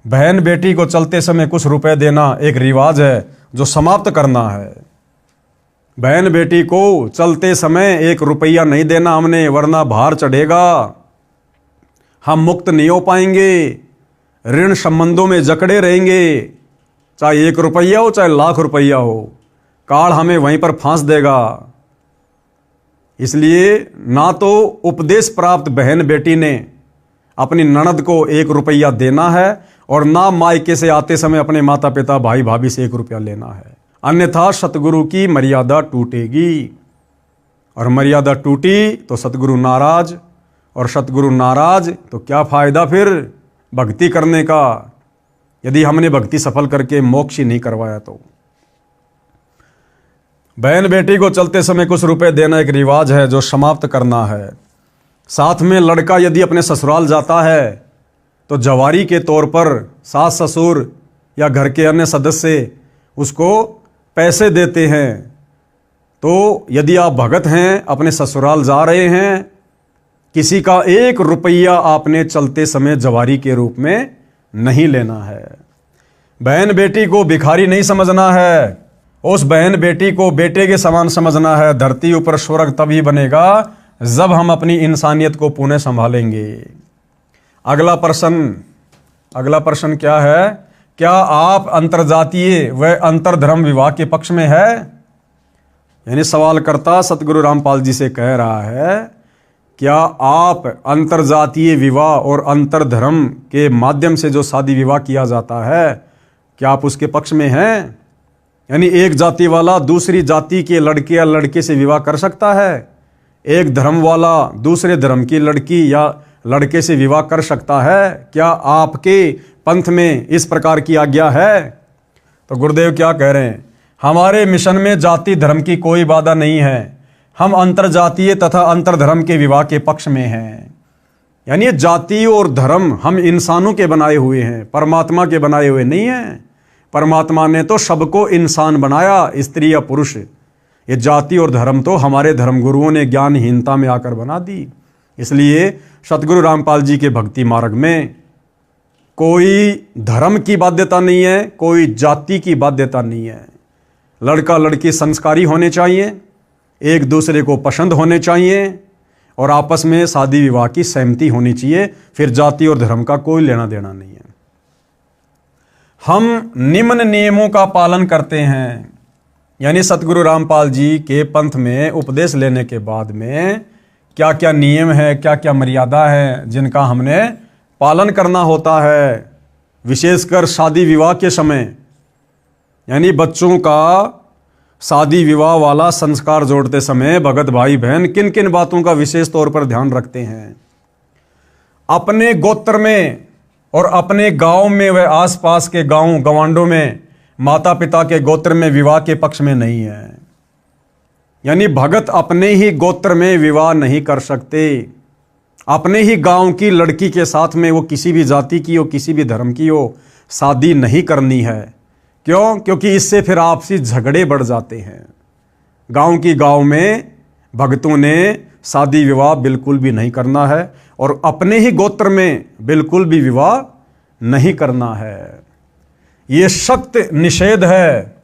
बहन बेटी को चलते समय कुछ रुपए देना एक रिवाज है जो समाप्त करना है। बहन बेटी को चलते समय 1 रुपया नहीं देना हमने, वरना भार चढ़ेगा, हम मुक्त नहीं हो पाएंगे, ऋण संबंधों में जकड़े रहेंगे। चाहे 1 रुपया हो, चाहे लाख रुपया हो, काल हमें वहीं पर फांस देगा। इसलिए ना तो उपदेश प्राप्त बहन बेटी ने अपनी ननद को 1 रुपया देना है और ना मायके से आते समय अपने माता पिता भाई भाभी से 1 रुपया लेना है, अन्यथा सतगुरु की मर्यादा टूटेगी। और मर्यादा टूटी तो सतगुरु नाराज, और सतगुरु नाराज तो क्या फायदा फिर भक्ति करने का, यदि हमने भक्ति सफल करके मोक्ष ही नहीं करवाया तो। बहन बेटी को चलते समय कुछ रुपए देना एक रिवाज है जो समाप्त करना है। साथ में लड़का यदि अपने ससुराल जाता है तो जवारी के तौर पर सास ससुर या घर के अन्य सदस्य उसको पैसे देते हैं। तो यदि आप भगत हैं, अपने ससुराल जा रहे हैं, किसी का 1 रुपया आपने चलते समय जवारी के रूप में नहीं लेना है। बहन बेटी को भिखारी नहीं समझना है, उस बहन बेटी को बेटे के समान समझना है। धरती ऊपर स्वर्ग तभी बनेगा जब हम अपनी इंसानियत को पुनः संभालेंगे। अगला प्रश्न क्या है? क्या आप अंतरजातीय व अंतरधर्म विवाह के पक्ष में है? यानी सवालकर्ता सतगुरु रामपाल जी से कह रहा है, क्या आप अंतरजातीय विवाह और अंतरधर्म के माध्यम से जो शादी विवाह किया जाता है, क्या आप उसके पक्ष में हैं? यानी एक जाति वाला दूसरी जाति के लड़के या लड़के से विवाह कर सकता है, एक धर्म वाला दूसरे धर्म की लड़की या लड़के से विवाह कर सकता है। क्या आपके पंथ में इस प्रकार की आज्ञा है? तो गुरुदेव क्या कह रहे हैं? हमारे मिशन में जाति धर्म की कोई बाधा नहीं है। हम अंतरजातीय तथा अंतरधर्म के विवाह के पक्ष में हैं। यानी जाति और धर्म हम इंसानों के बनाए हुए हैं, परमात्मा के बनाए हुए नहीं हैं। परमात्मा ने तो सबको इंसान बनाया, स्त्री या पुरुष। ये जाति और धर्म तो हमारे धर्म गुरुओं ने ज्ञानहीनता में आकर बना दी। इसलिए सतगुरु रामपाल जी के भक्ति मार्ग में कोई धर्म की बाध्यता नहीं है, कोई जाति की बाध्यता नहीं है। लड़का लड़की संस्कारी होने चाहिए, एक दूसरे को पसंद होने चाहिए और आपस में शादी विवाह की सहमति होनी चाहिए। फिर जाति और धर्म का कोई लेना देना नहीं है। हम निम्न नियमों का पालन करते हैं। यानी सतगुरु रामपाल जी के पंथ में उपदेश लेने के बाद में क्या क्या नियम है, क्या क्या मर्यादा है जिनका हमने पालन करना होता है। विशेषकर शादी विवाह के समय, यानी बच्चों का शादी विवाह वाला संस्कार जोड़ते समय भगत भाई बहन किन किन बातों का विशेष तौर पर ध्यान रखते हैं? अपने गोत्र में और अपने गांव में व आसपास के गांव गवांडों में माता पिता के गोत्र में विवाह के पक्ष में नहीं है। यानी भगत अपने ही गोत्र में विवाह नहीं कर सकते। अपने ही गांव की लड़की के साथ में, वो किसी भी जाति की हो, किसी भी धर्म की हो, शादी नहीं करनी है। क्यों? क्योंकि इससे फिर आपसी झगड़े बढ़ जाते हैं। गांव की गांव में भक्तों ने शादी विवाह बिल्कुल भी नहीं करना है और अपने ही गोत्र में बिल्कुल भी विवाह नहीं करना है। ये सख्त निषेध है।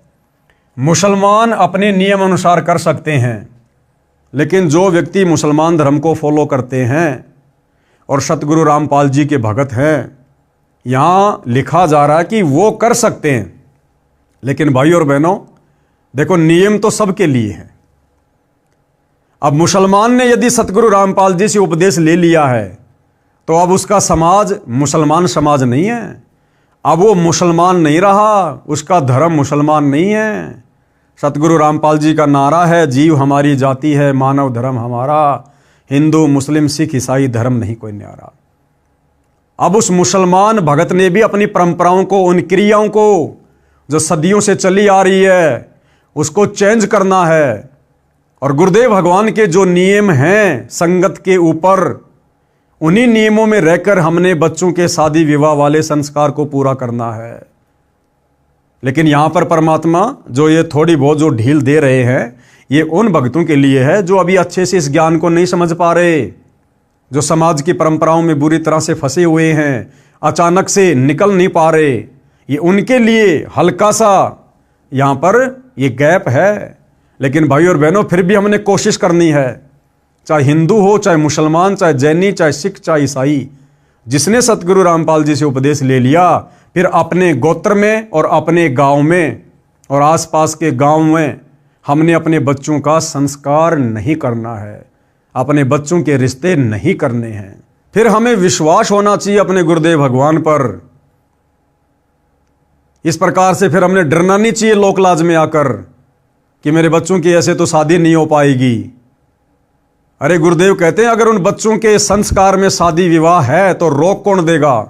मुसलमान अपने नियम अनुसार कर सकते हैं, लेकिन जो व्यक्ति मुसलमान धर्म को फॉलो करते हैं और सतगुरु रामपाल जी के भगत हैं, यहाँ लिखा जा रहा है कि वो कर सकते हैं। लेकिन भाई और बहनों देखो, नियम तो सबके लिए है। अब मुसलमान ने यदि सतगुरु रामपाल जी से उपदेश ले लिया है तो अब उसका समाज मुसलमान समाज नहीं है। अब वो मुसलमान नहीं रहा, उसका धर्म मुसलमान नहीं है। सतगुरु रामपाल जी का नारा है, जीव हमारी जाति है, मानव धर्म हमारा, हिंदू मुस्लिम सिख ईसाई धर्म नहीं कोई न्यारा। अब उस मुसलमान भगत ने भी अपनी परंपराओं को, उन क्रियाओं को जो सदियों से चली आ रही है, उसको चेंज करना है। और गुरुदेव भगवान के जो नियम हैं संगत के ऊपर, उन्हीं नियमों में रहकर हमने बच्चों के शादी विवाह वाले संस्कार को पूरा करना है। लेकिन यहां पर परमात्मा जो ये थोड़ी बहुत जो ढील दे रहे हैं, ये उन भक्तों के लिए है जो अभी अच्छे से इस ज्ञान को नहीं समझ पा रहे, जो समाज की परंपराओं में बुरी तरह से फंसे हुए हैं, अचानक से निकल नहीं पा रहे। ये उनके लिए हल्का सा यहां पर ये गैप है। लेकिन भाई और बहनों, फिर भी हमने कोशिश करनी है, चाहे हिंदू हो, चाहे मुसलमान, चाहे जैनी, चाहे सिख, चाहे ईसाई, जिसने सतगुरु रामपाल जी से उपदेश ले लिया, फिर अपने गोत्र में और अपने गांव में और आसपास के गांव में हमने अपने बच्चों का संस्कार नहीं करना है, अपने बच्चों के रिश्ते नहीं करने हैं। फिर हमें विश्वास होना चाहिए अपने गुरुदेव भगवान पर। इस प्रकार से फिर हमने डरना नहीं चाहिए लोकलाज में आकर कि मेरे बच्चों की ऐसे तो शादी नहीं हो पाएगी। अरे गुरुदेव कहते हैं, अगर उन बच्चों के संस्कार में शादी विवाह है तो रोक कौन देगा?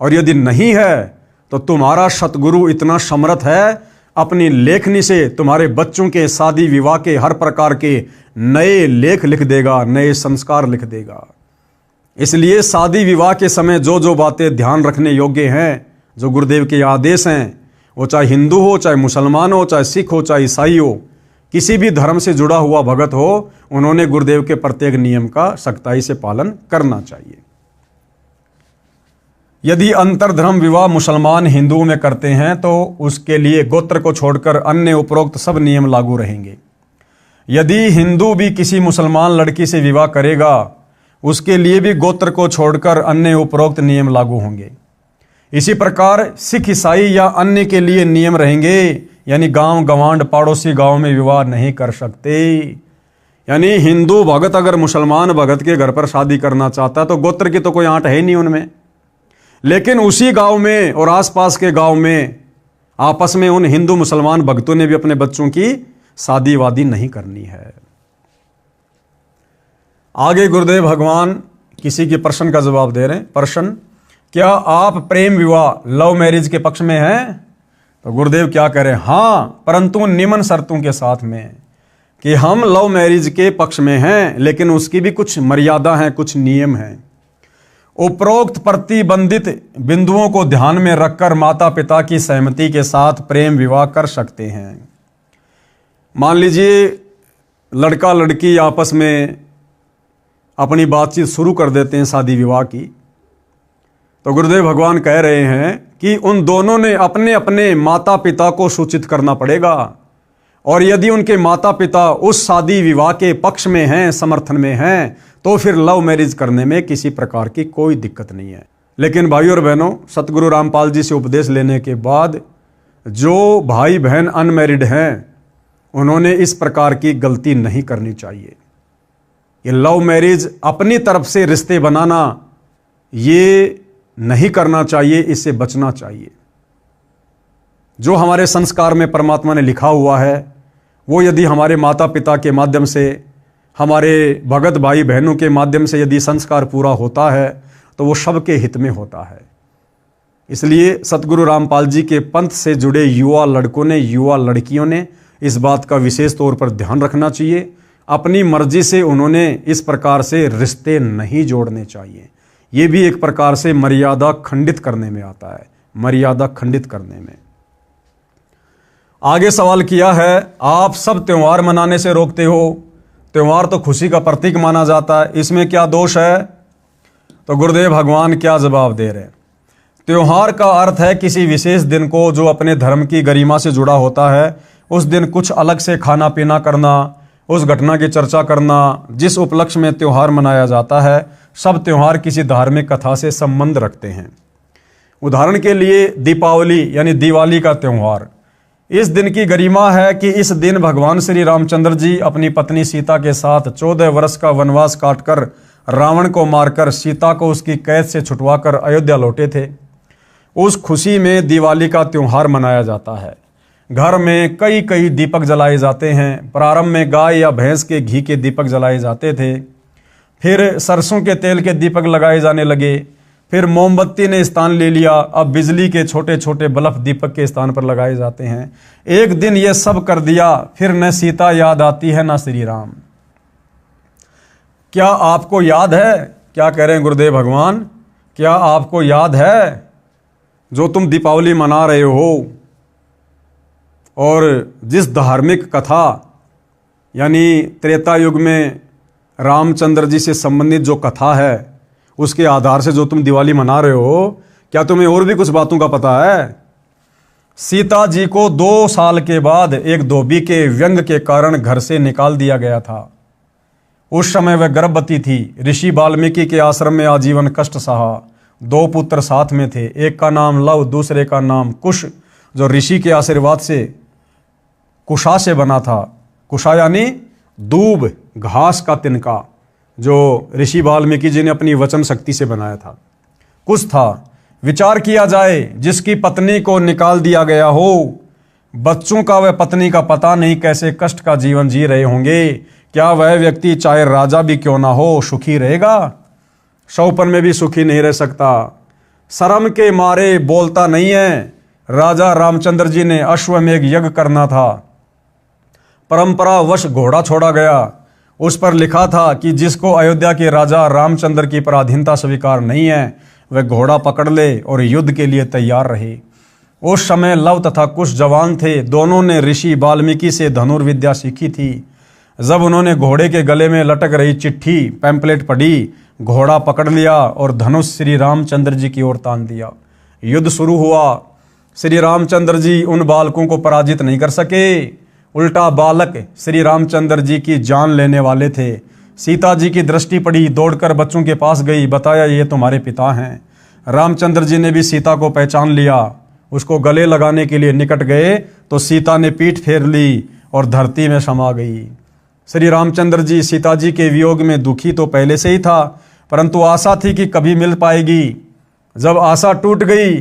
और यदि नहीं है तो तुम्हारा सतगुरु इतना समर्थ है, अपनी लेखनी से तुम्हारे बच्चों के शादी विवाह के हर प्रकार के नए लेख लिख देगा, नए संस्कार लिख देगा। इसलिए शादी विवाह के समय जो जो बातें ध्यान रखने योग्य हैं, जो गुरुदेव के आदेश हैं, वो चाहे हिंदू हो, चाहे मुसलमान हो, चाहे सिख हो, चाहे ईसाई हो, किसी भी धर्म से जुड़ा हुआ भगत हो, उन्होंने गुरुदेव के प्रत्येक नियम का सख्ताई से पालन करना चाहिए। यदि अंतरधर्म विवाह मुसलमान हिंदुओं में करते हैं तो उसके लिए गोत्र को छोड़कर अन्य उपरोक्त सब नियम लागू रहेंगे। यदि हिंदू भी किसी मुसलमान लड़की से विवाह करेगा, उसके लिए भी गोत्र को छोड़कर अन्य उपरोक्त नियम लागू होंगे। इसी प्रकार सिख, ईसाई या अन्य के लिए नियम रहेंगे, यानी गांव गवांड पड़ोसी गांव में विवाह नहीं कर सकते। यानी हिंदू भगत अगर मुसलमान भगत के घर पर शादी करना चाहता है तो गोत्र की तो कोई आंट है नहीं उनमें, लेकिन उसी गांव में और आसपास के गांव में आपस में उन हिंदू मुसलमान भक्तों ने भी अपने बच्चों की शादी वादी नहीं करनी है। आगे गुरुदेव भगवान किसी के प्रश्न का जवाब दे रहे हैं। प्रश्न, क्या आप प्रेम विवाह लव मैरिज के पक्ष में हैं? तो गुरुदेव क्या कह रहे हैं? हाँ, परंतु निम्न शर्तों के साथ में, कि हम लव मैरिज के पक्ष में हैं, लेकिन उसकी भी कुछ मर्यादा है, कुछ नियम हैं। उपरोक्त प्रतिबंधित बिंदुओं को ध्यान में रखकर माता पिता की सहमति के साथ प्रेम विवाह कर सकते हैं। मान लीजिए लड़का लड़की आपस में अपनी बातचीत शुरू कर देते हैं शादी विवाह की, तो गुरुदेव भगवान कह रहे हैं कि उन दोनों ने अपने अपने माता पिता को सूचित करना पड़ेगा। और यदि उनके माता पिता उस शादी विवाह के पक्ष में हैं, समर्थन में हैं, तो फिर लव मैरिज करने में किसी प्रकार की कोई दिक्कत नहीं है। लेकिन भाई और बहनों, सतगुरु रामपाल जी से उपदेश लेने के बाद जो भाई बहन अनमैरिड हैं, उन्होंने इस प्रकार की गलती नहीं करनी चाहिए। ये लव मैरिज अपनी तरफ से रिश्ते बनाना, ये नहीं करना चाहिए, इससे बचना चाहिए। जो हमारे संस्कार में परमात्मा ने लिखा हुआ है, वो यदि हमारे माता पिता के माध्यम से, हमारे भगत भाई बहनों के माध्यम से यदि संस्कार पूरा होता है तो वो सबके हित में होता है। इसलिए सतगुरु रामपाल जी के पंथ से जुड़े युवा लड़कों ने, युवा लड़कियों ने इस बात का विशेष तौर पर ध्यान रखना चाहिए। अपनी मर्जी से उन्होंने इस प्रकार से रिश्ते नहीं जोड़ने चाहिए। ये भी एक प्रकार से मर्यादा खंडित करने में आता है, मर्यादा खंडित करने में। आगे सवाल किया है, आप सब त्योहार मनाने से रोकते हो, त्योहार तो खुशी का प्रतीक माना जाता है, इसमें क्या दोष है? तो गुरुदेव भगवान क्या जवाब दे रहे हैं? त्योहार का अर्थ है किसी विशेष दिन को जो अपने धर्म की गरिमा से जुड़ा होता है, उस दिन कुछ अलग से खाना पीना करना, उस घटना की चर्चा करना। जिस उपलक्ष्य में त्योहार मनाया जाता है, सब त्योहार किसी धार्मिक कथा से संबंध रखते हैं। उदाहरण के लिए दीपावली यानी दिवाली का त्योहार, इस दिन की गरिमा है कि इस दिन भगवान श्री रामचंद्र जी अपनी पत्नी सीता के साथ 14 वर्ष का वनवास काटकर रावण को मारकर सीता को उसकी कैद से छुटवाकर अयोध्या लौटे थे। उस खुशी में दिवाली का त्योहार मनाया जाता है। घर में कई कई दीपक जलाए जाते हैं। प्रारंभ में गाय या भैंस के घी के दीपक जलाए जाते थे, फिर सरसों के तेल के दीपक लगाए जाने लगे, फिर मोमबत्ती ने स्थान ले लिया, अब बिजली के छोटे छोटे बल्ब दीपक के स्थान पर लगाए जाते हैं। एक दिन ये सब कर दिया, फिर न सीता याद आती है न श्री राम। क्या आपको याद है, क्या कह रहे हैं गुरुदेव भगवान, क्या आपको याद है जो तुम दीपावली मना रहे हो और जिस धार्मिक कथा यानी त्रेता युग में रामचंद्र जी से संबंधित जो कथा है उसके आधार से जो तुम दिवाली मना रहे हो, क्या तुम्हें और भी कुछ बातों का पता है? सीता जी को 2 साल के बाद एक धोबी के व्यंग के कारण घर से निकाल दिया गया था। उस समय वह गर्भवती थी। ऋषि वाल्मीकि के आश्रम में आजीवन कष्ट सहा। 2 पुत्र साथ में थे, एक का नाम लव, दूसरे का नाम कुश, जो ऋषि के आशीर्वाद से कुशा से बना था। कुशा यानी दूब, घास का तिनका, जो ऋषि वाल्मीकि जी ने अपनी वचन शक्ति से बनाया था। कुछ था, विचार किया जाए, जिसकी पत्नी को निकाल दिया गया हो, बच्चों का वह पत्नी का पता नहीं कैसे कष्ट का जीवन जी रहे होंगे, क्या वह व्यक्ति चाहे राजा भी क्यों ना हो सुखी रहेगा? शौपन में भी सुखी नहीं रह सकता। शर्म के मारे बोलता नहीं है। राजा रामचंद्र जी ने अश्वमेघ यज्ञ करना था, परंपरावश घोड़ा छोड़ा गया। उस पर लिखा था कि जिसको अयोध्या के राजा रामचंद्र की पराधीनता स्वीकार नहीं है वह घोड़ा पकड़ ले और युद्ध के लिए तैयार रहे। उस समय लव तथा कुश जवान थे। दोनों ने ऋषि वाल्मीकि से धनुर्विद्या सीखी थी। जब उन्होंने घोड़े के गले में लटक रही चिट्ठी पैम्पलेट पढ़ी, घोड़ा पकड़ लिया और धनुष श्री रामचंद्र जी की ओर तान दिया। युद्ध शुरू हुआ। श्री रामचंद्र जी उन बालकों को पराजित नहीं कर सके, उल्टा बालक श्री रामचंद्र जी की जान लेने वाले थे। सीता जी की दृष्टि पड़ी, दौड़कर बच्चों के पास गई, बताया ये तुम्हारे पिता हैं। रामचंद्र जी ने भी सीता को पहचान लिया। उसको गले लगाने के लिए निकट गए तो सीता ने पीठ फेर ली और धरती में समा गई। श्री रामचंद्र जी सीता जी के वियोग में दुखी तो पहले से ही था, परंतु आशा थी कि कभी मिल पाएगी। जब आशा टूट गई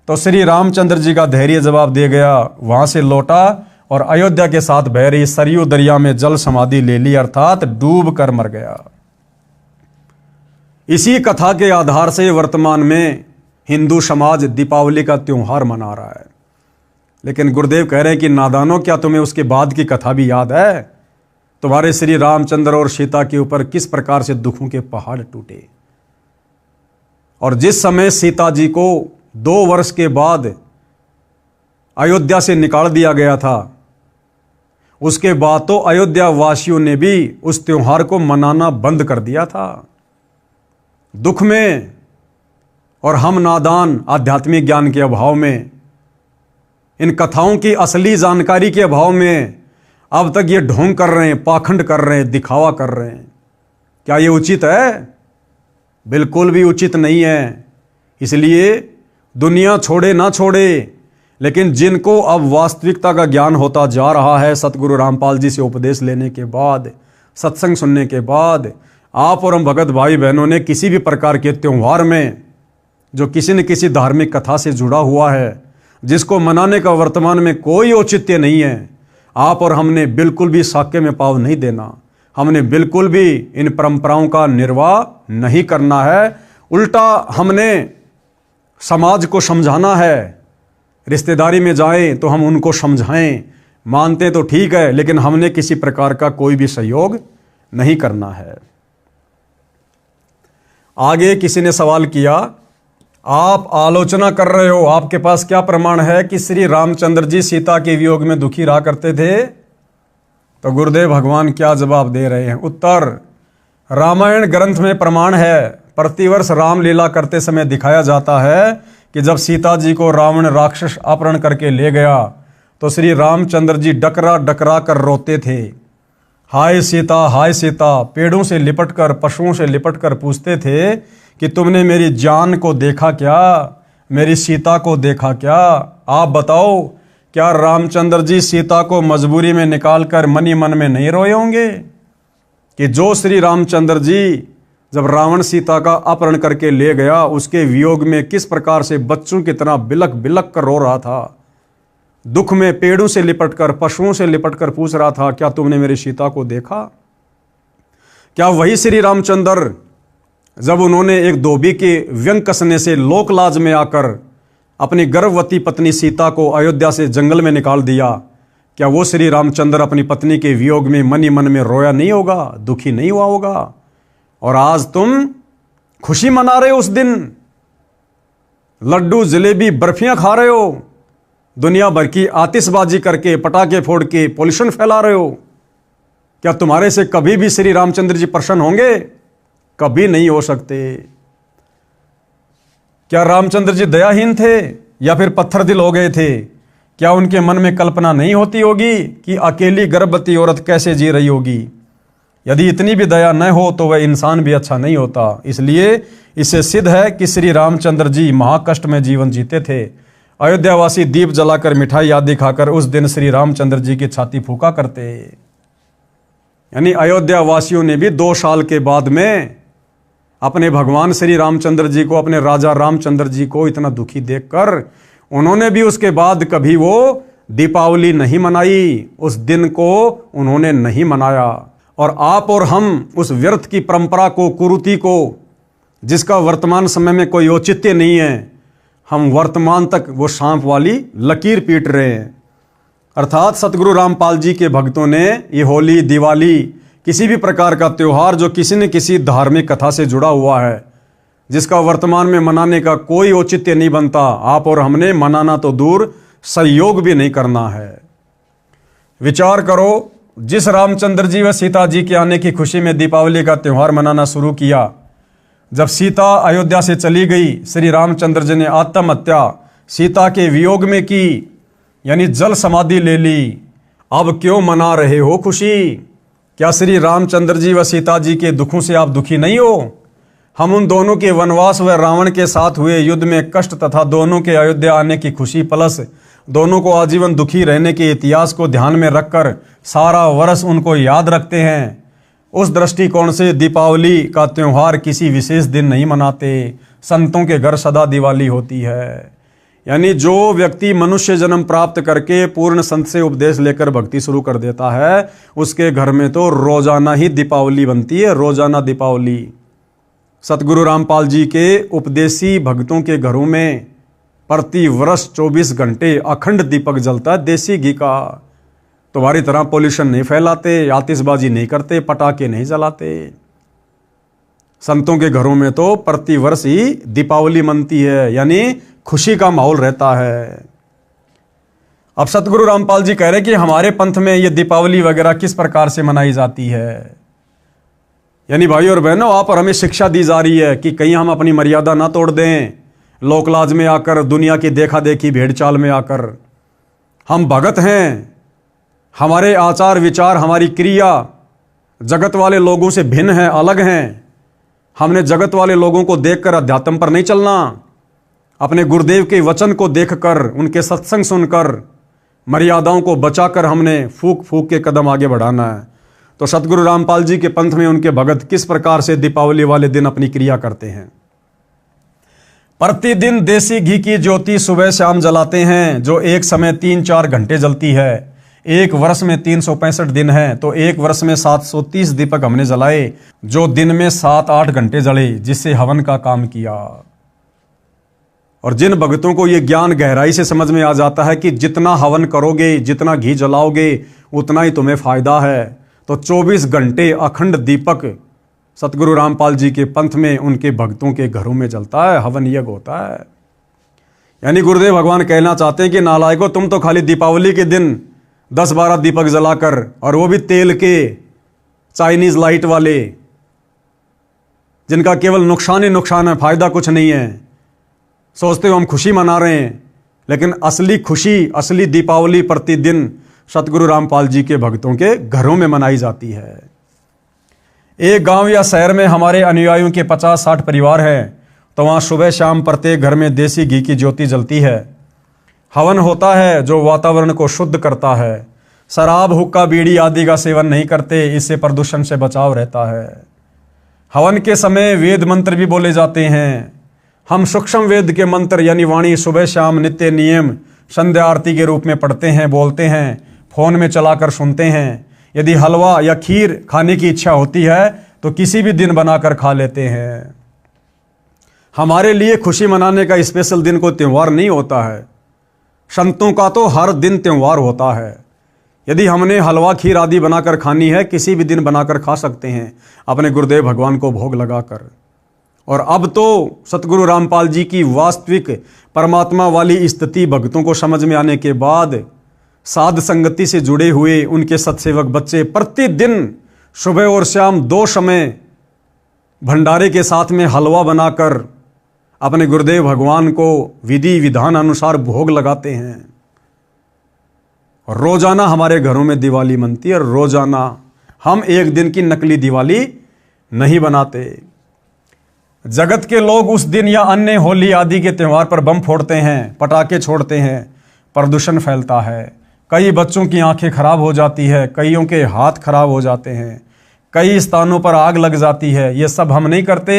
तो श्री रामचंद्र जी का धैर्य जवाब दे गया। वहां से लौटा और अयोध्या के साथ बह रही सरयू दरिया में जल समाधि ले ली, अर्थात डूब कर मर गया। इसी कथा के आधार से वर्तमान में हिंदू समाज दीपावली का त्योहार मना रहा है। लेकिन गुरुदेव कह रहे हैं कि नादानों, क्या तुम्हें उसके बाद की कथा भी याद है? तुम्हारे श्री रामचंद्र और सीता के ऊपर किस प्रकार से दुखों के पहाड़ टूटे, और जिस समय सीता जी को 2 वर्ष के बाद अयोध्या से निकाल दिया गया था, उसके बाद तो अयोध्या वासियों ने भी उस त्योहार को मनाना बंद कर दिया था। दुख में और हम नादान आध्यात्मिक ज्ञान के अभाव में, इन कथाओं की असली जानकारी के अभाव में अब तक ये ढोंग कर रहे हैं, पाखंड कर रहे हैं, दिखावा कर रहे हैं। क्या ये उचित है? बिल्कुल भी उचित नहीं है। इसलिए दुनिया छोड़े ना छोड़े, लेकिन जिनको अब वास्तविकता का ज्ञान होता जा रहा है, सतगुरु रामपाल जी से उपदेश लेने के बाद, सत्संग सुनने के बाद, आप और हम भगत भाई बहनों ने किसी भी प्रकार के त्योहार में जो किसी न किसी धार्मिक कथा से जुड़ा हुआ है, जिसको मनाने का वर्तमान में कोई औचित्य नहीं है, आप और हमने बिल्कुल भी साक्य में पाँव नहीं देना। हमने बिल्कुल भी इन परंपराओं का निर्वाह नहीं करना है। उल्टा हमने समाज को समझाना है। रिश्तेदारी में जाएं तो हम उनको समझाएं, मानते तो ठीक है, लेकिन हमने किसी प्रकार का कोई भी सहयोग नहीं करना है। आगे किसी ने सवाल किया, आप आलोचना कर रहे हो, आपके पास क्या प्रमाण है कि श्री रामचंद्र जी सीता के वियोग में दुखी रहा करते थे? तो गुरुदेव भगवान क्या जवाब दे रहे हैं? उत्तर, रामायण ग्रंथ में प्रमाण है। प्रतिवर्ष रामलीला करते समय दिखाया जाता है कि जब सीता जी को रावण राक्षस अपहरण करके ले गया तो श्री रामचंद्र जी डकरा डकरा कर रोते थे, हाय सीता, हाय सीता। पेड़ों से लिपटकर, पशुओं से लिपटकर पूछते थे कि तुमने मेरी जान को देखा क्या, मेरी सीता को देखा क्या? आप बताओ, क्या रामचंद्र जी सीता को मजबूरी में निकालकर मनी मन में नहीं रोए होंगे कि जो श्री रामचंद्र जी जब रावण सीता का अपहरण करके ले गया, उसके वियोग में किस प्रकार से बच्चों की तरह बिलक बिलक कर रो रहा था? दुख में पेड़ों से लिपटकर, पशुओं से लिपटकर पूछ रहा था, क्या तुमने मेरी सीता को देखा? क्या वही श्री रामचंद्र जब उन्होंने एक धोबी के व्यंग कसने से लोकलाज में आकर अपनी गर्भवती पत्नी सीता को अयोध्या से जंगल में निकाल दिया, क्या वो श्री रामचंद्र अपनी पत्नी के वियोग में मन ही मन में रोया नहीं होगा, दुखी नहीं हुआ होगा? और आज तुम खुशी मना रहे हो, उस दिन लड्डू जलेबी बर्फियां खा रहे हो, दुनिया भर की आतिशबाजी करके, पटाखे फोड़ के पॉल्यूशन फैला रहे हो। क्या तुम्हारे से कभी भी श्री रामचंद्र जी प्रसन्न होंगे? कभी नहीं हो सकते। क्या रामचंद्र जी दयाहीन थे या फिर पत्थर दिल हो गए थे? क्या उनके मन में कल्पना नहीं होती होगी कि अकेली गर्भवती औरत कैसे जी रही होगी? यदि इतनी भी दया न हो तो वह इंसान भी अच्छा नहीं होता। इसलिए इससे सिद्ध है कि श्री रामचंद्र जी महाकष्ट में जीवन जीते थे। अयोध्यावासी दीप जलाकर, मिठाई आदि खाकर उस दिन श्री रामचंद्र जी की छाती फूका करते। यानी अयोध्या वासियों ने भी 2 साल के बाद में अपने भगवान श्री रामचंद्र जी को, अपने राजा रामचंद्र जी को इतना दुखी देखकर उन्होंने भी उसके बाद कभी वो दीपावली नहीं मनाई, उस दिन को उन्होंने नहीं मनाया। और आप और हम उस व्यर्थ की परंपरा को, कुरीति को, जिसका वर्तमान समय में कोई औचित्य नहीं है, हम वर्तमान तक वो सांप वाली लकीर पीट रहे हैं। अर्थात सतगुरु रामपाल जी के भक्तों ने ये होली, दिवाली, किसी भी प्रकार का त्यौहार जो किसी न किसी धार्मिक कथा से जुड़ा हुआ है, जिसका वर्तमान में मनाने का कोई औचित्य नहीं बनता, आप और हमने मनाना तो दूर, सहयोग भी नहीं करना है। विचार करो, जिस रामचंद्र जी व सीता जी के आने की खुशी में दीपावली का त्यौहार मनाना शुरू किया, जब सीता अयोध्या से चली गई, श्री रामचंद्र जी ने आत्महत्या सीता के वियोग में की, यानी जल समाधि ले ली। अब क्यों मना रहे हो खुशी? क्या श्री रामचंद्र जी व सीता जी के दुखों से आप दुखी नहीं हो? हम उन दोनों के वनवास व रावण के साथ हुए युद्ध में कष्ट तथा दोनों के अयोध्या आने की खुशी प्लस दोनों को आजीवन दुखी रहने के इतिहास को ध्यान में रखकर सारा वर्ष उनको याद रखते हैं। उस दृष्टिकोण से दीपावली का त्यौहार किसी विशेष दिन नहीं मनाते। संतों के घर सदा दिवाली होती है। यानी जो व्यक्ति मनुष्य जन्म प्राप्त करके पूर्ण संत से उपदेश लेकर भक्ति शुरू कर देता है, उसके घर में तो रोजाना ही दीपावली बनती है, रोजाना दीपावली। सतगुरु रामपाल जी के उपदेशी भक्तों के घरों में प्रति वर्ष 24 घंटे अखंड दीपक जलता है, देसी घी का। तुम्हारी तरह पोल्यूशन नहीं फैलाते, आतिशबाजी नहीं करते, पटाखे नहीं जलाते। संतों के घरों में तो प्रति वर्ष ही दीपावली मनती है, यानी खुशी का माहौल रहता है। अब सतगुरु रामपाल जी कह रहे कि हमारे पंथ में ये दीपावली वगैरह किस प्रकार से मनाई जाती है। यानी भाई और बहनों, आप और हमें शिक्षा दी जा रही है कि कहीं हम अपनी मर्यादा ना तोड़ दें, लोकलाज में आकर, दुनिया की देखा देखी भेड़ चाल में आकर। हम भगत हैं, हमारे आचार विचार, हमारी क्रिया जगत वाले लोगों से भिन्न है, अलग हैं। हमने जगत वाले लोगों को देखकर अध्यात्म पर नहीं चलना, अपने गुरुदेव के वचन को देखकर, उनके सत्संग सुनकर, मर्यादाओं को बचाकर हमने फूक फूक के कदम आगे बढ़ाना है। तो सतगुरु रामपाल जी के पंथ में उनके भगत किस प्रकार से दीपावली वाले दिन अपनी क्रिया करते हैं। प्रतिदिन देसी घी की ज्योति सुबह शाम जलाते हैं, जो एक समय 3-4 घंटे जलती है। एक वर्ष में 365 दिन है, तो एक वर्ष में 730 दीपक हमने जलाए, जो दिन में 7-8 घंटे जले, जिससे हवन का काम किया। और जिन भक्तों को यह ज्ञान गहराई से समझ में आ जाता है कि जितना हवन करोगे, जितना घी जलाओगे, उतना ही तुम्हें फायदा है, तो 24 घंटे अखंड दीपक सतगुरु रामपाल जी के पंथ में उनके भक्तों के घरों में जलता है, हवन यज्ञ होता है। यानी गुरुदेव भगवान कहना चाहते हैं कि नालायकों, तुम तो खाली दीपावली के दिन 10-12 दीपक जलाकर, और वो भी तेल के, चाइनीज लाइट वाले, जिनका केवल नुकसान ही नुकसान है, फायदा कुछ नहीं है, सोचते हो हम खुशी मना रहे हैं। लेकिन असली खुशी, असली दीपावली प्रतिदिन सतगुरु रामपाल जी के भक्तों के घरों में मनाई जाती है। एक गांव या शहर में हमारे अनुयायियों के 50-60 परिवार हैं, तो वहाँ सुबह शाम प्रत्येक घर में देसी घी की ज्योति जलती है। हवन होता है जो वातावरण को शुद्ध करता है। शराब, हुक्का, बीड़ी आदि का सेवन नहीं करते, इससे प्रदूषण से बचाव रहता है। हवन के समय वेद मंत्र भी बोले जाते हैं। हम सूक्ष्म वेद के मंत्र यानी वाणी सुबह शाम नित्य नियम संध्या आरती के रूप में पढ़ते हैं, बोलते हैं, फोन में चलाकर सुनते हैं। यदि हलवा या खीर खाने की इच्छा होती है तो किसी भी दिन बनाकर खा लेते हैं। हमारे लिए खुशी मनाने का स्पेशल दिन कोई त्यौहार नहीं होता है। संतों का तो हर दिन त्यौहार होता है। यदि हमने हलवा खीर आदि बनाकर खानी है, किसी भी दिन बनाकर खा सकते हैं अपने गुरुदेव भगवान को भोग लगाकर। और अब तो सतगुरु रामपाल जी की वास्तविक परमात्मा वाली स्थिति भक्तों को समझ में आने के बाद साध संगति से जुड़े हुए उनके सत्सेवक बच्चे प्रतिदिन सुबह और शाम 2 समय भंडारे के साथ में हलवा बनाकर अपने गुरुदेव भगवान को विधि विधान अनुसार भोग लगाते हैं। और रोजाना हमारे घरों में दिवाली मनती है। और रोजाना हम एक दिन की नकली दिवाली नहीं बनाते। जगत के लोग उस दिन या अन्य होली आदि के त्यौहार पर बम फोड़ते हैं, पटाखे छोड़ते हैं, प्रदूषण फैलता है। कई बच्चों की आंखें खराब हो जाती है, कईयों के हाथ खराब हो जाते हैं, कई स्थानों पर आग लग जाती है। ये सब हम नहीं करते।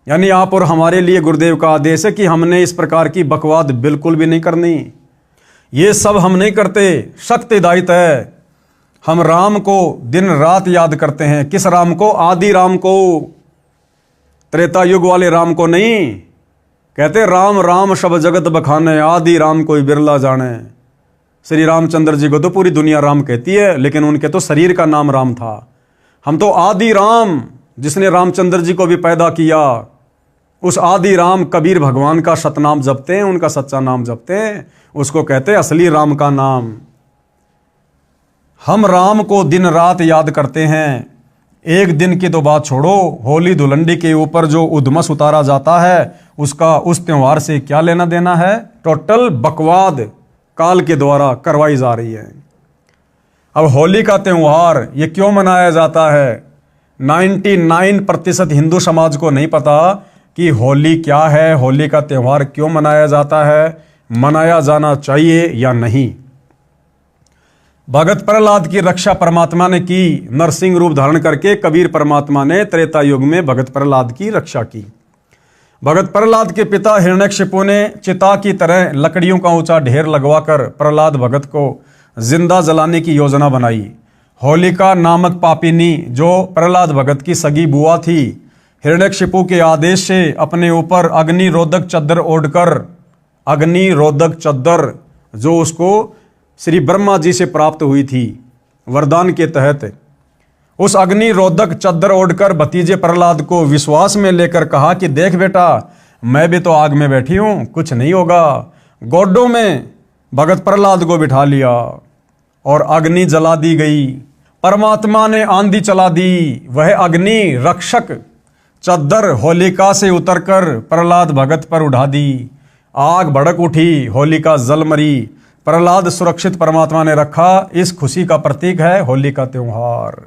यानी आप और हमारे लिए गुरुदेव का आदेश है कि हमने इस प्रकार की बकवाद बिल्कुल भी नहीं करनी। ये सब हम नहीं करते। सख्त हिदायत है। हम राम को दिन रात याद करते हैं। किस राम को? आदि राम को, त्रेता युग वाले राम को नहीं। कहते राम राम सब जगत बखाने, आदि राम कोई बिरला जाने। श्री रामचंद्र जी को तो पूरी दुनिया राम कहती है, लेकिन उनके तो शरीर का नाम राम था। हम तो आदि राम, जिसने रामचंद्र जी को भी पैदा किया, उस आदि राम कबीर भगवान का सतनाम जपते हैं, उनका सच्चा नाम जपते हैं। उसको कहते हैं असली राम का नाम। हम राम को दिन रात याद करते हैं। एक दिन की तो बात छोड़ो, होली धुलंडी के ऊपर जो उद्मस उतारा जाता है, उसका उस त्योहार से क्या लेना देना है? टोटल बकवाद काल के द्वारा करवाई जा रही है। अब होली का त्यौहार ये क्यों मनाया जाता है? 99% हिंदू समाज को नहीं पता कि होली क्या है, होली का त्यौहार क्यों मनाया जाता है, मनाया जाना चाहिए या नहीं। भगत प्रहलाद की रक्षा परमात्मा ने की। नरसिंह रूप धारण करके कबीर परमात्मा ने त्रेता युग में भगत प्रहलाद की रक्षा की। भगत प्रहलाद के पिता हिरण्यकशिपु ने चिता की तरह लकड़ियों का ऊंचा ढेर लगवाकर प्रहलाद भगत को जिंदा जलाने की योजना बनाई। होलिका नामक पापिनी, जो प्रहलाद भगत की सगी बुआ थी, हिरण्यकशिपु के आदेश से अपने ऊपर अग्निरोधक चद्दर ओढ़कर, अग्निरोधक चद्दर जो उसको श्री ब्रह्मा जी से प्राप्त हुई थी वरदान के तहत, उस अग्निरोधक चद्दर ओढ़कर भतीजे प्रहलाद को विश्वास में लेकर कहा कि देख बेटा, मैं भी तो आग में बैठी हूं, कुछ नहीं होगा। गोडों में भगत प्रहलाद को बिठा लिया और अग्नि जला दी गई। परमात्मा ने आंधी चला दी। वह अग्नि रक्षक चद्दर होलिका से उतरकर प्रहलाद भगत पर उड़ा दी। आग भड़क उठी, होलिका जल मरी। प्रहलाद सुरक्षित परमात्मा ने रखा। इस खुशी का प्रतीक है होली का त्योहार।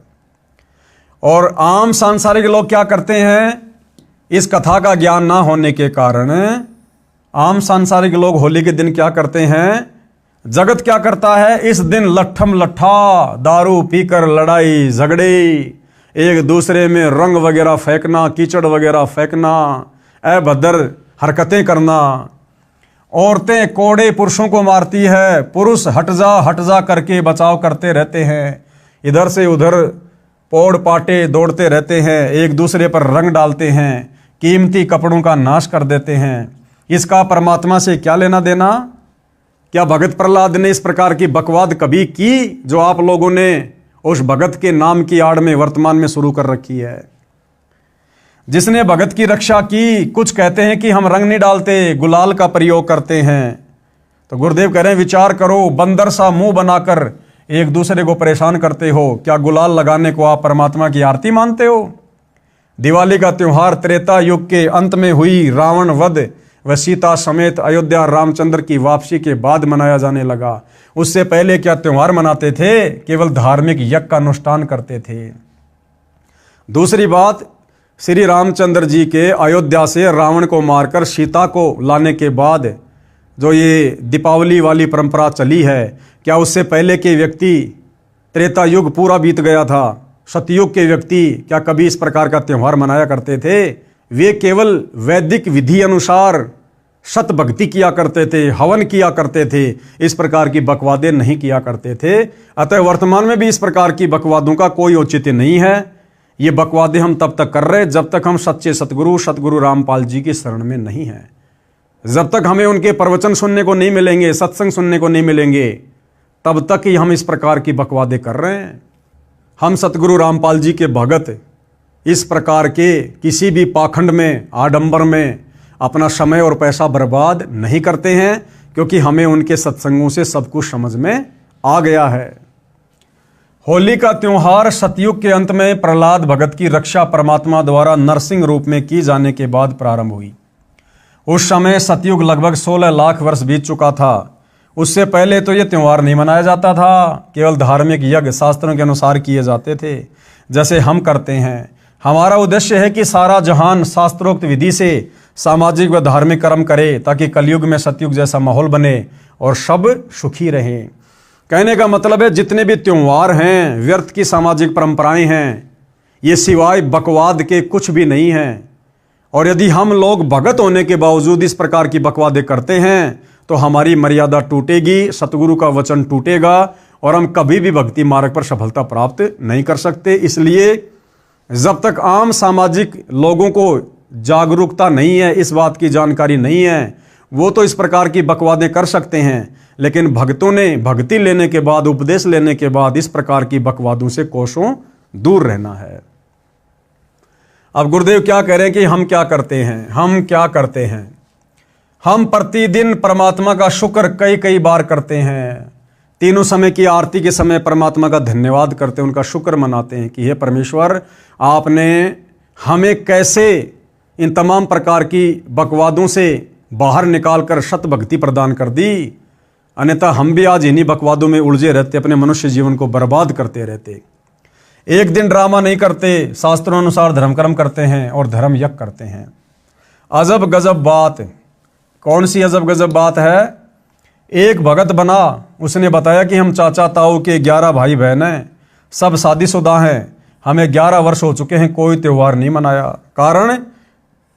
और आम सांसारिक लोग क्या करते हैं? इस कथा का ज्ञान ना होने के कारण आम सांसारिक लोग होली के दिन क्या करते हैं? जगत क्या करता है? इस दिन लट्ठम लट्ठा, दारू पीकर लड़ाई झगड़े, एक दूसरे में रंग वगैरह फेंकना, कीचड़ वगैरह फेंकना, अभद्र हरकतें करना। औरतें कोड़े पुरुषों को मारती है, पुरुष हट जा करके बचाव करते रहते हैं। इधर से उधर पोड़ पाटे दौड़ते रहते हैं, एक दूसरे पर रंग डालते हैं, कीमती कपड़ों का नाश कर देते हैं। इसका परमात्मा से क्या लेना देना? क्या भगत प्रहलाद ने इस प्रकार की बकवाद कभी की जो आप लोगों ने उस भगत के नाम की आड़ में वर्तमान में शुरू कर रखी है? जिसने भगत की रक्षा की, कुछ कहते हैं कि हम रंग नहीं डालते, गुलाल का प्रयोग करते हैं। तो गुरुदेव कह रहे हैं विचार करो, बंदर सा मुंह बनाकर एक दूसरे को परेशान करते हो, क्या गुलाल लगाने को आप परमात्मा की आरती मानते हो? दिवाली का त्योहार त्रेता युग के अंत में हुई रावण वध व सीता समेत अयोध्या रामचंद्र की वापसी के बाद मनाया जाने लगा। उससे पहले क्या त्योहार मनाते थे? केवल धार्मिक यज्ञ का अनुष्ठान करते थे। दूसरी बात, श्री रामचंद्र जी के अयोध्या से रावण को मारकर सीता को लाने के बाद जो ये दीपावली वाली परंपरा चली है, क्या उससे पहले के व्यक्ति, त्रेता युग पूरा बीत गया था, सतयुग के व्यक्ति क्या कभी इस प्रकार का त्यौहार मनाया करते थे? वे केवल वैदिक विधि अनुसार सत भक्ति किया करते थे, हवन किया करते थे, इस प्रकार की बकवादें नहीं किया करते थे। अतः वर्तमान में भी इस प्रकार की बकवादों का कोई औचित्य नहीं है। ये बकवादें हम तब तक कर रहे जब तक हम सच्चे सतगुरु रामपाल जी की शरण में नहीं हैं। जब तक हमें उनके प्रवचन सुनने को नहीं मिलेंगे, सत्संग सुनने को नहीं मिलेंगे, तब तक ही हम इस प्रकार की बकवादें कर रहे हैं। हम सतगुरु रामपाल जी के भगत इस प्रकार के किसी भी पाखंड में, आडंबर में अपना समय और पैसा बर्बाद नहीं करते हैं, क्योंकि हमें उनके सत्संगों से सब कुछ समझ में आ गया है। होली का त्योहार सतयुग के अंत में प्रहलाद भगत की रक्षा परमात्मा द्वारा नरसिंह रूप में की जाने के बाद प्रारंभ हुई। उस समय सतयुग लगभग 16 लाख वर्ष बीत चुका था। उससे पहले तो यह त्योहार नहीं मनाया जाता था, केवल धार्मिक यज्ञ शास्त्रों के अनुसार किए जाते थे, जैसे हम करते हैं। हमारा उद्देश्य है कि सारा जहान शास्त्रोक्त विधि से सामाजिक व धार्मिक कर्म करे, ताकि कलयुग में सतयुग जैसा माहौल बने और सब सुखी रहें। कहने का मतलब है जितने भी त्योहार हैं, व्यर्थ की सामाजिक परंपराएं हैं, ये सिवाय बकवाद के कुछ भी नहीं हैं। और यदि हम लोग भगत होने के बावजूद इस प्रकार की बकवादें करते हैं तो हमारी मर्यादा टूटेगी, सतगुरु का वचन टूटेगा और हम कभी भी भक्ति मार्ग पर सफलता प्राप्त नहीं कर सकते। इसलिए जब तक आम सामाजिक लोगों को जागरूकता नहीं है, इस बात की जानकारी नहीं है, वो तो इस प्रकार की बकवादें कर सकते हैं, लेकिन भक्तों ने भक्ति लेने के बाद, उपदेश लेने के बाद इस प्रकार की बकवादों से कोसों दूर रहना है। अब गुरुदेव क्या कह रहे हैं कि हम क्या करते हैं? हम क्या करते हैं? हम प्रतिदिन परमात्मा का शुक्र कई कई बार करते हैं। तीनों समय की आरती के समय परमात्मा का धन्यवाद करते हैं, उनका शुक्र मनाते हैं कि हे परमेश्वर, आपने हमें कैसे इन तमाम प्रकार की बकवादों से बाहर निकालकर सत भक्ति प्रदान कर दी। अन्यथा हम भी आज इन्हीं बकवादों में उलझे रहते, अपने मनुष्य जीवन को बर्बाद करते रहते। एक दिन ड्रामा नहीं करते, शास्त्रों अनुसार धर्म कर्म करते हैं और धर्म यज्ञ करते हैं। अजब गजब बात। कौन सी अजब गजब बात है? एक भगत बना, उसने बताया कि हम चाचा ताऊ के 11 भाई बहन हैं, सब शादीशुदा हैं, हमें 11 वर्ष हो चुके हैं, कोई त्योहार नहीं मनाया। कारण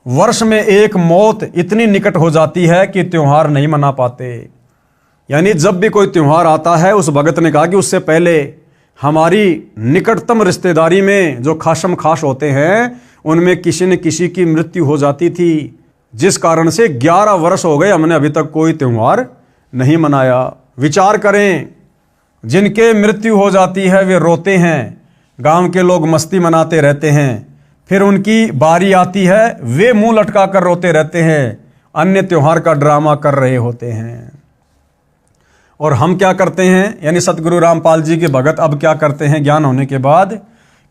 वर्ष में एक मौत इतनी निकट हो जाती है कि त्योहार नहीं मना पाते। यानी जब भी कोई त्योहार आता है, उस भगत ने कहा कि उससे पहले हमारी निकटतम रिश्तेदारी में जो खासम खास होते हैं, उनमें किसी न किसी की मृत्यु हो जाती थी, जिस कारण से 11 वर्ष हो गए हमने अभी तक कोई त्योहार नहीं मनाया। विचार करें, जिनके मृत्यु हो जाती है वे रोते हैं, गांव के लोग मस्ती मनाते रहते हैं, फिर उनकी बारी आती है, वे मुंह लटका कर रोते रहते हैं, अन्य त्योहार का ड्रामा कर रहे होते हैं। और हम क्या करते हैं? यानी सतगुरु रामपाल जी के भगत अब क्या करते हैं? ज्ञान होने के बाद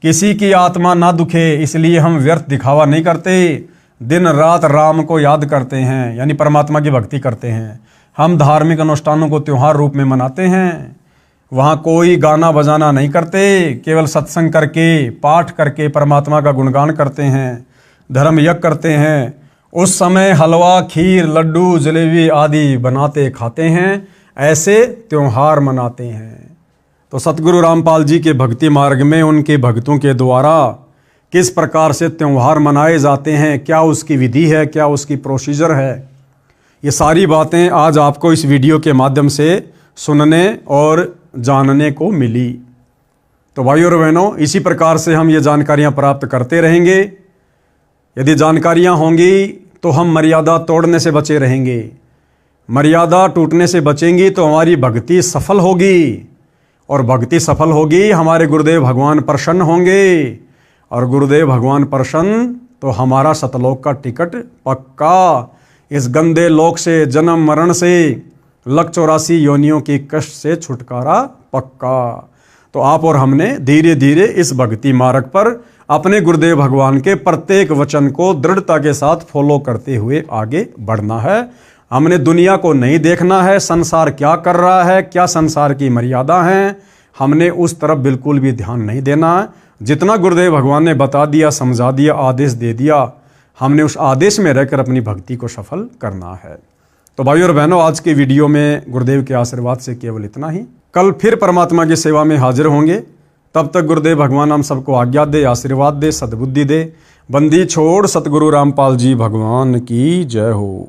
किसी की आत्मा ना दुखे, इसलिए हम व्यर्थ दिखावा नहीं करते, दिन रात राम को याद करते हैं, यानी परमात्मा की भक्ति करते हैं। हम धार्मिक अनुष्ठानों को त्योहार रूप में मनाते हैं, वहाँ कोई गाना बजाना नहीं करते, केवल सत्संग करके, पाठ करके परमात्मा का गुणगान करते हैं, धर्म यज्ञ करते हैं। उस समय हलवा, खीर, लड्डू, जलेबी आदि बनाते खाते हैं, ऐसे त्योहार मनाते हैं। तो सतगुरु रामपाल जी के भक्ति मार्ग में उनके भक्तों के द्वारा किस प्रकार से त्योहार मनाए जाते हैं, क्या उसकी विधि है, क्या उसकी प्रोसीजर है, ये सारी बातें आज आपको इस वीडियो के माध्यम से सुनने और जानने को मिली। तो भाइयों और बहनों, इसी प्रकार से हम ये जानकारियाँ प्राप्त करते रहेंगे। यदि जानकारियाँ होंगी तो हम मर्यादा तोड़ने से बचे रहेंगे, मर्यादा टूटने से बचेंगी तो हमारी भक्ति सफल होगी, और भक्ति सफल होगी हमारे गुरुदेव भगवान प्रसन्न होंगे, और गुरुदेव भगवान प्रसन्न तो हमारा सतलोक का टिकट पक्का। इस गंदे लोक से, जन्म मरण से, लक 84 योनियों की कष्ट से छुटकारा पक्का। तो आप और हमने धीरे धीरे इस भक्ति मार्ग पर अपने गुरुदेव भगवान के प्रत्येक वचन को दृढ़ता के साथ फॉलो करते हुए आगे बढ़ना है। हमने दुनिया को नहीं देखना है, संसार क्या कर रहा है, क्या संसार की मर्यादा है, हमने उस तरफ बिल्कुल भी ध्यान नहीं देना है। जितना गुरुदेव भगवान ने बता दिया, समझा दिया, आदेश दे दिया, हमने उस आदेश में रहकर अपनी भक्ति को सफल करना है। तो भाइयों और बहनों, आज के वीडियो में गुरुदेव के आशीर्वाद से केवल इतना ही। कल फिर परमात्मा की सेवा में हाजिर होंगे। तब तक गुरुदेव भगवान हम सबको आज्ञा दे, आशीर्वाद दे, सद्बुद्धि दे। बंदी छोड़ सतगुरु रामपाल जी भगवान की जय हो।